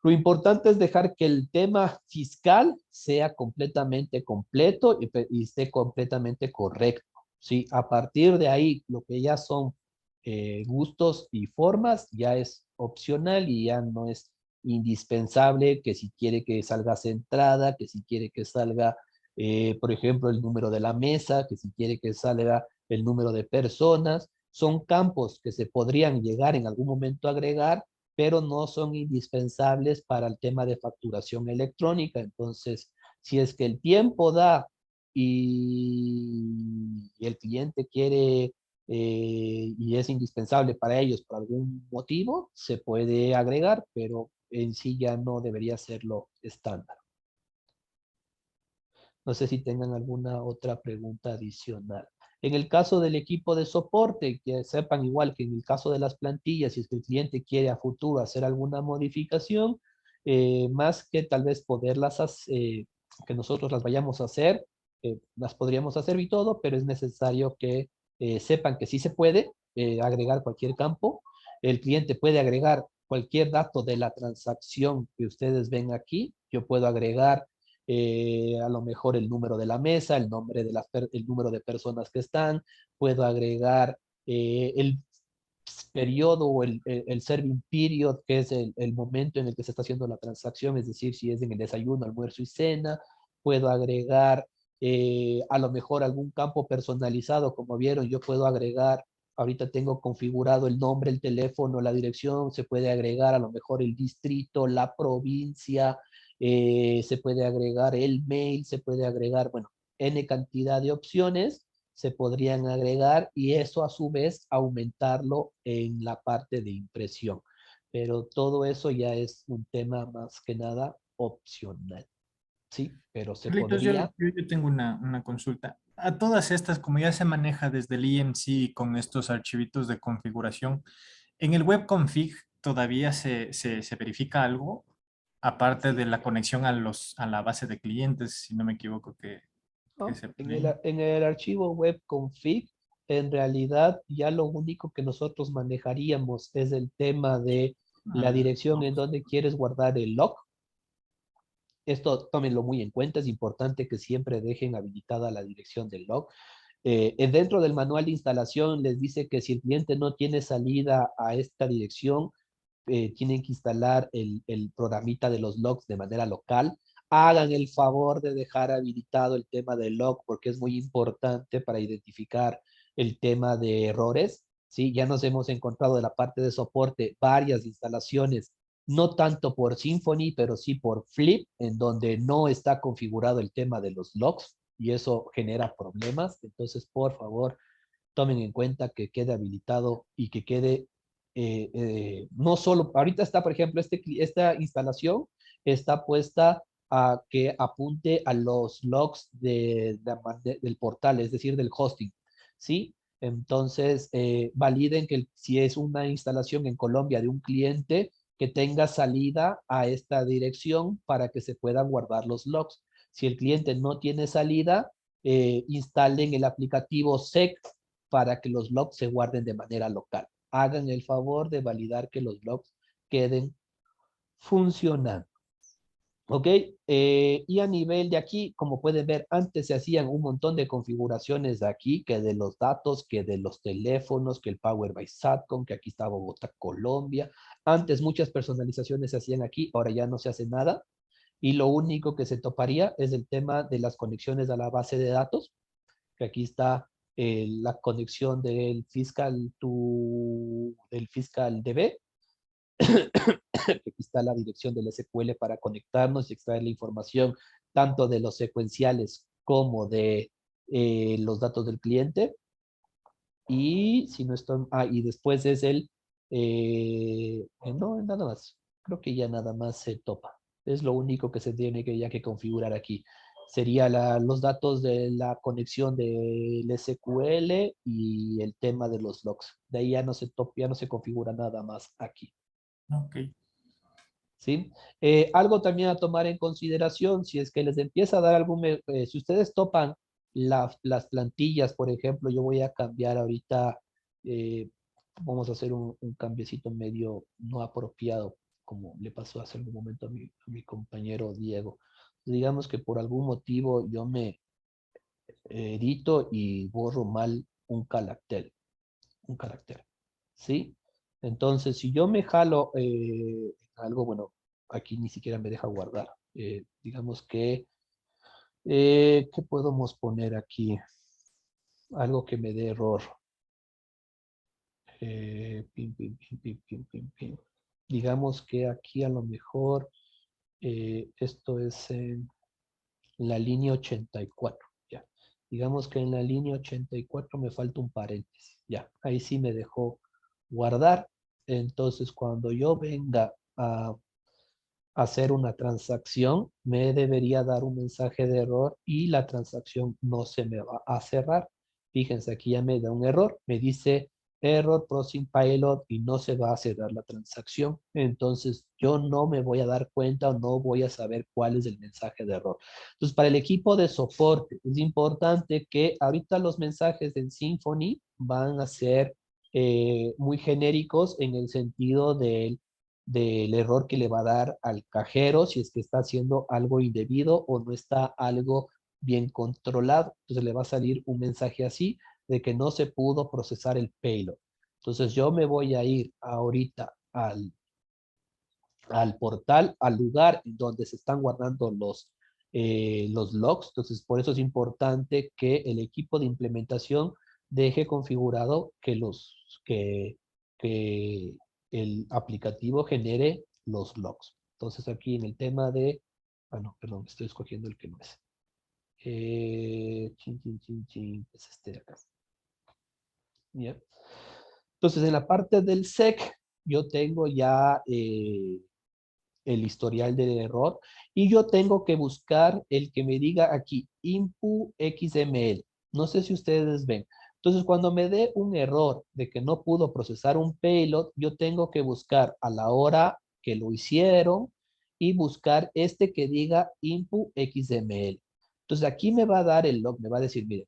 Lo importante es dejar que el tema fiscal sea completamente completo y esté completamente correcto, ¿sí? A partir de ahí, lo que ya son gustos y formas ya es opcional y ya no es indispensable que si quiere que salga centrada, que si quiere que salga, por ejemplo, el número de la mesa, que si quiere que salga el número de personas. Son campos que se podrían llegar en algún momento a agregar, pero no son indispensables para el tema de facturación electrónica. Entonces, si es que el tiempo da y el cliente quiere y es indispensable para ellos por algún motivo, se puede agregar, pero en sí ya no debería ser lo estándar. No sé si tengan alguna otra pregunta adicional. En el caso del equipo de soporte, que sepan igual que en el caso de las plantillas, si es que el cliente quiere a futuro hacer alguna modificación, más que tal vez poderlas hacer, que nosotros las vayamos a hacer, las podríamos hacer y todo, pero es necesario que sepan que sí se puede agregar cualquier campo. El cliente puede agregar cualquier dato de la transacción que ustedes ven aquí. Yo puedo agregar a lo mejor el número de la mesa, el nombre de el número de personas que están, puedo agregar el periodo o el serving period, que es el momento en el que se está haciendo la transacción, es decir, si es en el desayuno, almuerzo y cena, puedo agregar a lo mejor algún campo personalizado, como vieron, yo puedo agregar, ahorita tengo configurado el nombre, el teléfono, la dirección, se puede agregar a lo mejor el distrito, la provincia, se puede agregar el mail, se puede agregar, bueno, N cantidad de opciones se podrían agregar y eso a su vez aumentarlo en la parte de impresión. Pero todo eso ya es un tema más que nada opcional. Sí, pero se Carlitos, podría. yo tengo una consulta. A todas estas, como ya se maneja desde el IMC con estos archivitos de configuración, ¿en el web config todavía se verifica algo? Aparte de la conexión a la base de clientes, si no me equivoco, que ¿No? se En pone ahí. en el archivo web config, en realidad ya lo único que nosotros manejaríamos es el tema de la dirección en donde quieres guardar el log. Esto tómenlo muy en cuenta, es importante que siempre dejen habilitada la dirección del log. Dentro del manual de instalación les dice que si el cliente no tiene salida a esta dirección, tienen que instalar el programita de los logs de manera local. Hagan el favor de dejar habilitado el tema del log porque es muy importante para identificar el tema de errores. ¿Sí? Ya nos hemos encontrado de la parte de soporte varias instalaciones, no tanto por Symfony, pero sí por Flip, en donde no está configurado el tema de los logs y eso genera problemas. Entonces, por favor, tomen en cuenta que quede habilitado y que quede no solo, ahorita está, por ejemplo, esta instalación está puesta a que apunte a los logs del portal, es decir, del hosting, ¿sí? Entonces, validen que si es una instalación en Colombia de un cliente, que tenga salida a esta dirección para que se puedan guardar los logs. Si el cliente no tiene salida, instalen el aplicativo SEC para que los logs se guarden de manera local. Hagan el favor de validar que los logs queden funcionando. ¿Ok? Y a nivel de aquí, como pueden ver, antes se hacían un montón de configuraciones de aquí, que de los datos, que de los teléfonos, que el Power by Satcom, que aquí está Bogotá, Colombia. Antes muchas personalizaciones se hacían aquí, ahora ya no se hace nada. Y lo único que se toparía es el tema de las conexiones a la base de datos, que aquí está la conexión del del fiscal DB, aquí está la dirección del SQL para conectarnos y extraer la información tanto de los secuenciales como de los datos del cliente. Y si no están, y después es no, nada más. Creo que ya nada más se topa. Es lo único que se tiene que ya que configurar aquí. Sería los datos de la conexión del SQL y el tema de los logs. De ahí ya no se topa, ya no se configura nada más aquí. Ok. ¿Sí? Algo también a tomar en consideración, si es que les empieza a dar si ustedes topan las plantillas, por ejemplo, yo voy a cambiar ahorita, vamos a hacer un cambiecito medio no apropiado, como le pasó hace algún momento a mi compañero Diego. Digamos que por algún motivo yo me edito y borro mal un carácter, ¿sí? Entonces, si yo me jalo algo, bueno, aquí ni siquiera me deja guardar. Digamos que, ¿qué podemos poner aquí? Algo que me dé error. Pim, pim, pim, pim, pim, pim, pim. Digamos que aquí a lo mejor esto es en la línea 84, ya. Digamos que en la línea 84 me falta un paréntesis, ya. Ahí sí me dejó guardar. Entonces, cuando yo venga a hacer una transacción, me debería dar un mensaje de error y la transacción no se me va a cerrar. Fíjense, aquí ya me da un error, me dice error processing payload y no se va a cerrar la transacción. Entonces, yo no me voy a dar cuenta o no voy a saber cuál es el mensaje de error. Entonces, para el equipo de soporte, es importante que ahorita los mensajes en Symfony van a ser muy genéricos en el sentido del error que le va a dar al cajero si es que está haciendo algo indebido o no está algo bien controlado. Entonces le va a salir un mensaje así de que no se pudo procesar el payload. Entonces yo me voy a ir ahorita al portal, al lugar donde se están guardando los logs. Entonces por eso es importante que el equipo de implementación deje configurado que el aplicativo genere los logs. Entonces aquí en el tema de, no, perdón, estoy escogiendo el que no es. Es este de acá. Bien. Entonces en la parte del SEC yo tengo ya el historial del error y yo tengo que buscar el que me diga aquí input XML. No sé si ustedes ven. Entonces, cuando me dé un error de que no pudo procesar un payload, yo tengo que buscar a la hora que lo hicieron y buscar este que diga input XML. Entonces, aquí me va a dar el log, me va a decir, mire,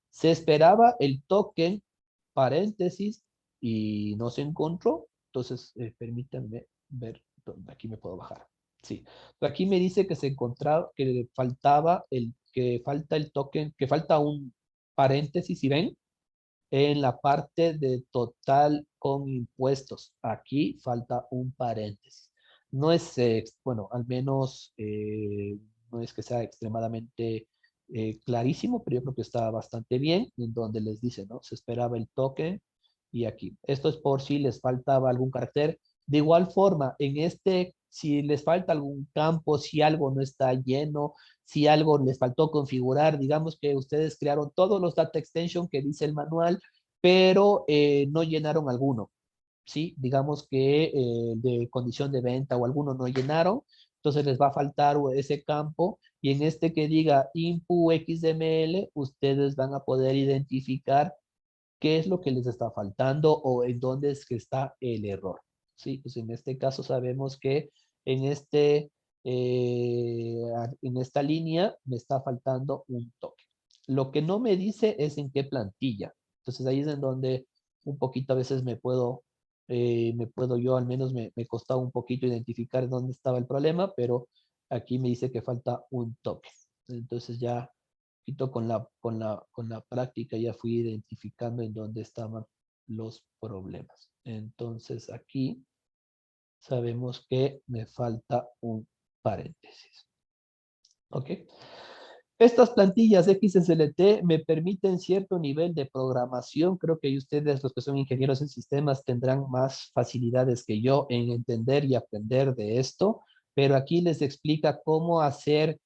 se esperaba el token, paréntesis, y no se encontró. Entonces, permítanme ver dónde aquí me puedo bajar. Sí. Aquí me dice que se encontraba, que faltaba que falta el token, que falta paréntesis, si ven, en la parte de total con impuestos. Aquí falta un paréntesis. No es, bueno, al menos no es que sea extremadamente clarísimo, pero yo creo que está bastante bien, en donde les dice, ¿no? Se esperaba el token y aquí. Esto es por si les faltaba algún carácter. De igual forma, en este, si les falta algún campo, si algo no está lleno, si algo les faltó configurar, digamos que ustedes crearon todos los data extension que dice el manual, pero no llenaron alguno, ¿sí? Digamos que de condición de venta o alguno no llenaron, entonces les va a faltar ese campo y en este que diga input XML, ustedes van a poder identificar qué es lo que les está faltando o en dónde es que está el error, ¿sí? Pues en este caso sabemos que en en esta línea me está faltando un toque. Lo que no me dice es en qué plantilla. Entonces ahí es en donde un poquito a veces me puedo yo, al menos me costaba un poquito identificar dónde estaba el problema, pero aquí me dice que falta un toque. Entonces ya poquito con la práctica ya fui identificando en dónde estaban los problemas. Entonces aquí sabemos que me falta un paréntesis. ¿Ok? Estas plantillas XSLT me permiten cierto nivel de programación. Creo que ustedes, los que son ingenieros en sistemas, tendrán más facilidades que yo en entender y aprender de esto, pero aquí les explica cómo hacer,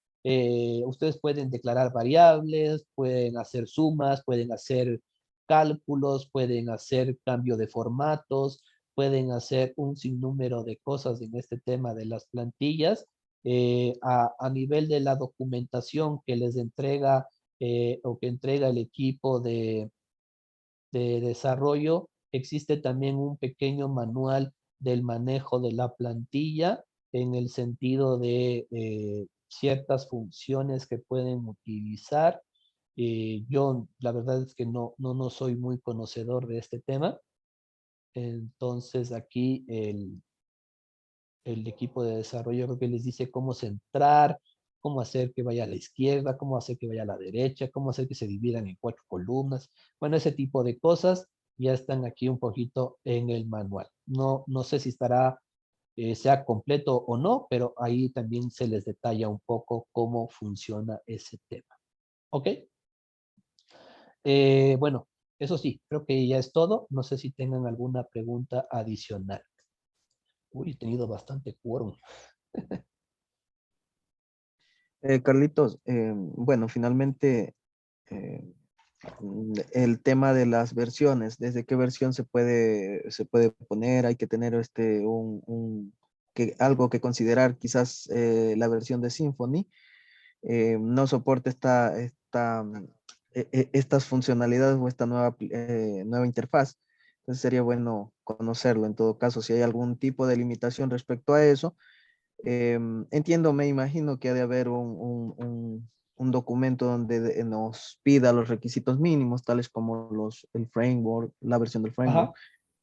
ustedes pueden declarar variables, pueden hacer sumas, pueden hacer cálculos, pueden hacer cambio de formatos, pueden hacer un sinnúmero de cosas en este tema de las plantillas a nivel de la documentación que les entrega o que entrega el equipo de desarrollo, existe también un pequeño manual del manejo de la plantilla en el sentido de ciertas funciones que pueden utilizar. Yo la verdad es que no soy muy conocedor de este tema. Entonces aquí el equipo de desarrollo creo que les dice cómo centrar, cómo hacer que vaya a la izquierda, cómo hacer que vaya a la derecha, cómo hacer que se dividan en 4 columnas. Bueno, ese tipo de cosas ya están aquí un poquito en el manual. No sé si estará, sea completo o no, pero ahí también se les detalla un poco cómo funciona ese tema. ¿Ok? Bueno, eso sí, creo que ya es todo. No sé si tengan alguna pregunta adicional. Uy, he tenido bastante quórum. Carlitos, bueno, finalmente eh, el tema de las versiones, ¿desde qué versión se puede poner? Hay que tener algo que considerar, quizás la versión de Symfony no soporta estas funcionalidades o esta nueva interfaz. Entonces sería bueno conocerlo en todo caso, si hay algún tipo de limitación respecto a eso. Entiendo, me imagino que ha de haber un documento donde nos pida los requisitos mínimos, tales como el framework, la versión del framework, Ajá.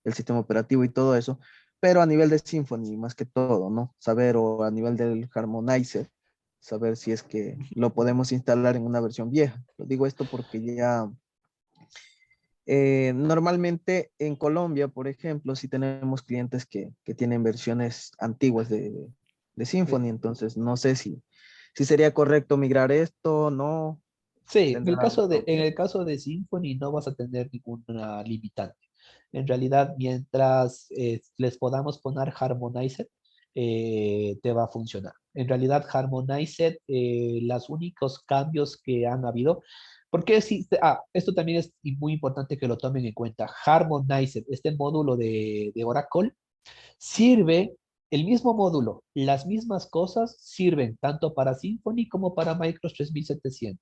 el sistema operativo y todo eso, pero a nivel de Symfony más que todo, ¿no? Saber, o a nivel del Harmonizer, saber si es que lo podemos instalar en una versión vieja. Lo digo esto porque ya normalmente en Colombia, por ejemplo, si tenemos clientes que tienen versiones antiguas de Symfony, entonces no sé si sería correcto migrar esto, no. Sí, Tendrá alguna en opción. el caso de Symfony no vas a tener ninguna limitante. En realidad, mientras les podamos poner Harmonizer, te va a funcionar. En realidad, Harmonizer, los únicos cambios que han habido, porque si, esto también es muy importante que lo tomen en cuenta. Harmonizer, este módulo de Oracle, sirve el mismo módulo, las mismas cosas sirven tanto para Symfony como para Microsoft 3700.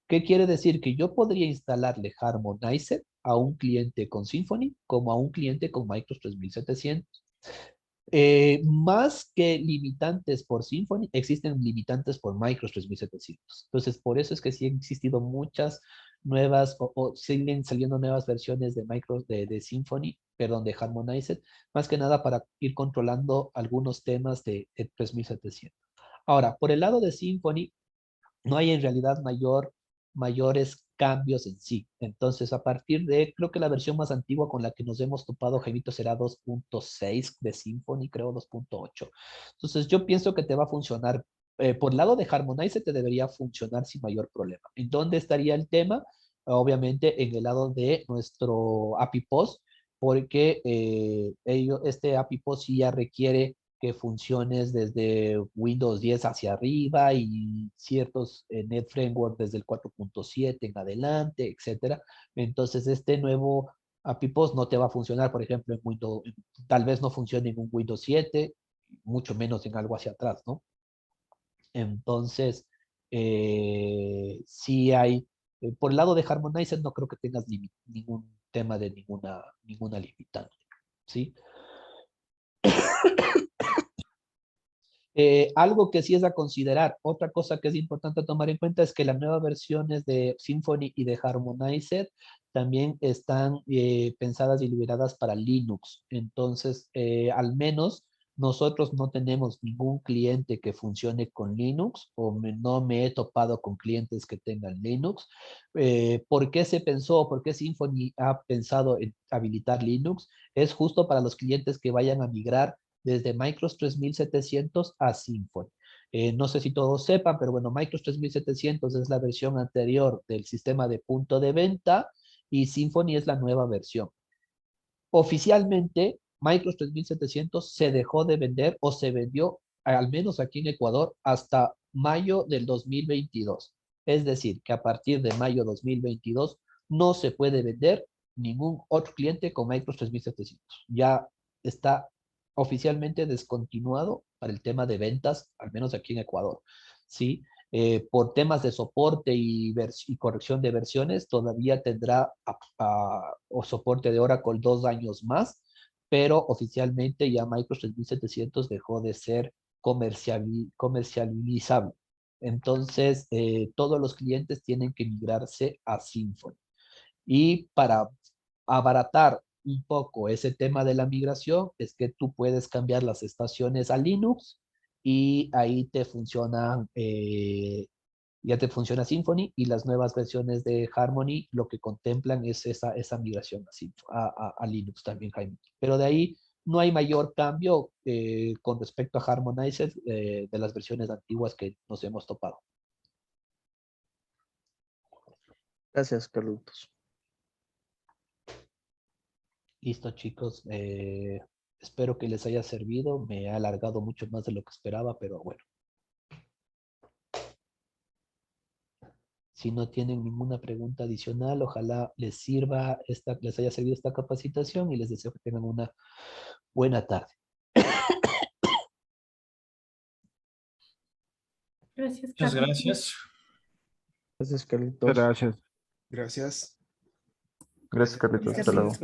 ¿Qué quiere decir? Que yo podría instalarle Harmonizer a un cliente con Symfony como a un cliente con Microsoft 3700. Más que limitantes por Symfony, existen limitantes por Microsoft 3700. Entonces, por eso es que sí han existido muchas nuevas o siguen saliendo nuevas versiones de Symfony, perdón, de Harmonizer, más que nada para ir controlando algunos temas de 3700. Ahora, por el lado de Symfony, no hay en realidad mayores cambios en sí. Entonces, a partir de, creo que la versión más antigua con la que nos hemos topado, Jaimito, será 2.6 de Symfony, creo 2.8. Entonces, yo pienso que te va a funcionar. Por el lado de Harmonize te debería funcionar sin mayor problema. ¿En dónde estaría el tema? Obviamente en el lado de nuestro API Post, porque este API Post sí ya requiere que funciones desde Windows 10 hacia arriba y ciertos Net Framework desde el 4.7 en adelante, etcétera. Entonces, este nuevo API Post no te va a funcionar, por ejemplo, en Windows, tal vez no funcione en un Windows 7, mucho menos en algo hacia atrás, ¿no? Entonces, sí hay, por el lado de Harmonizer no creo que tengas ningún tema de ninguna limitante, ¿sí? Algo que sí es a considerar, otra cosa que es importante tomar en cuenta es que las nuevas versiones de Symfony y de Harmonizer también están pensadas y liberadas para Linux. Entonces, al menos nosotros no tenemos ningún cliente que funcione con Linux o no me he topado con clientes que tengan Linux. ¿Por qué se pensó? ¿Por qué Symfony ha pensado en habilitar Linux? Es justo para los clientes que vayan a migrar desde Microsoft 3700 a Symfony. No sé si todos sepan, pero bueno, Microsoft 3700 es la versión anterior del sistema de punto de venta y Symfony es la nueva versión. Oficialmente, Microsoft 3700 se dejó de vender o se vendió, al menos aquí en Ecuador, hasta mayo del 2022. Es decir, que a partir de mayo 2022 no se puede vender ningún otro cliente con Microsoft 3700. Ya está oficialmente descontinuado para el tema de ventas, al menos aquí en Ecuador. ¿Sí? Por temas de soporte y corrección de versiones, todavía tendrá o soporte de Oracle 2 años más, pero oficialmente ya Microsoft 3700 dejó de ser comercializable. Entonces, todos los clientes tienen que migrarse a Symfony. Y para abaratar un poco ese tema de la migración, es que tú puedes cambiar las estaciones a Linux y ahí te funcionan, ya te funciona Symfony y las nuevas versiones de Harmony lo que contemplan es esa migración a Linux también, Jaime. Pero de ahí no hay mayor cambio con respecto a Harmonizer de las versiones antiguas que nos hemos topado. Gracias, Carlitos. Listo, chicos. Espero que les haya servido. Me he alargado mucho más de lo que esperaba, pero bueno. Si no tienen ninguna pregunta adicional, ojalá les les haya servido esta capacitación y les deseo que tengan una buena tarde. Gracias, Muchas Carlos. gracias. Gracias, Carlitos. Gracias. Gracias. Gracias, Carlitos. Hasta luego.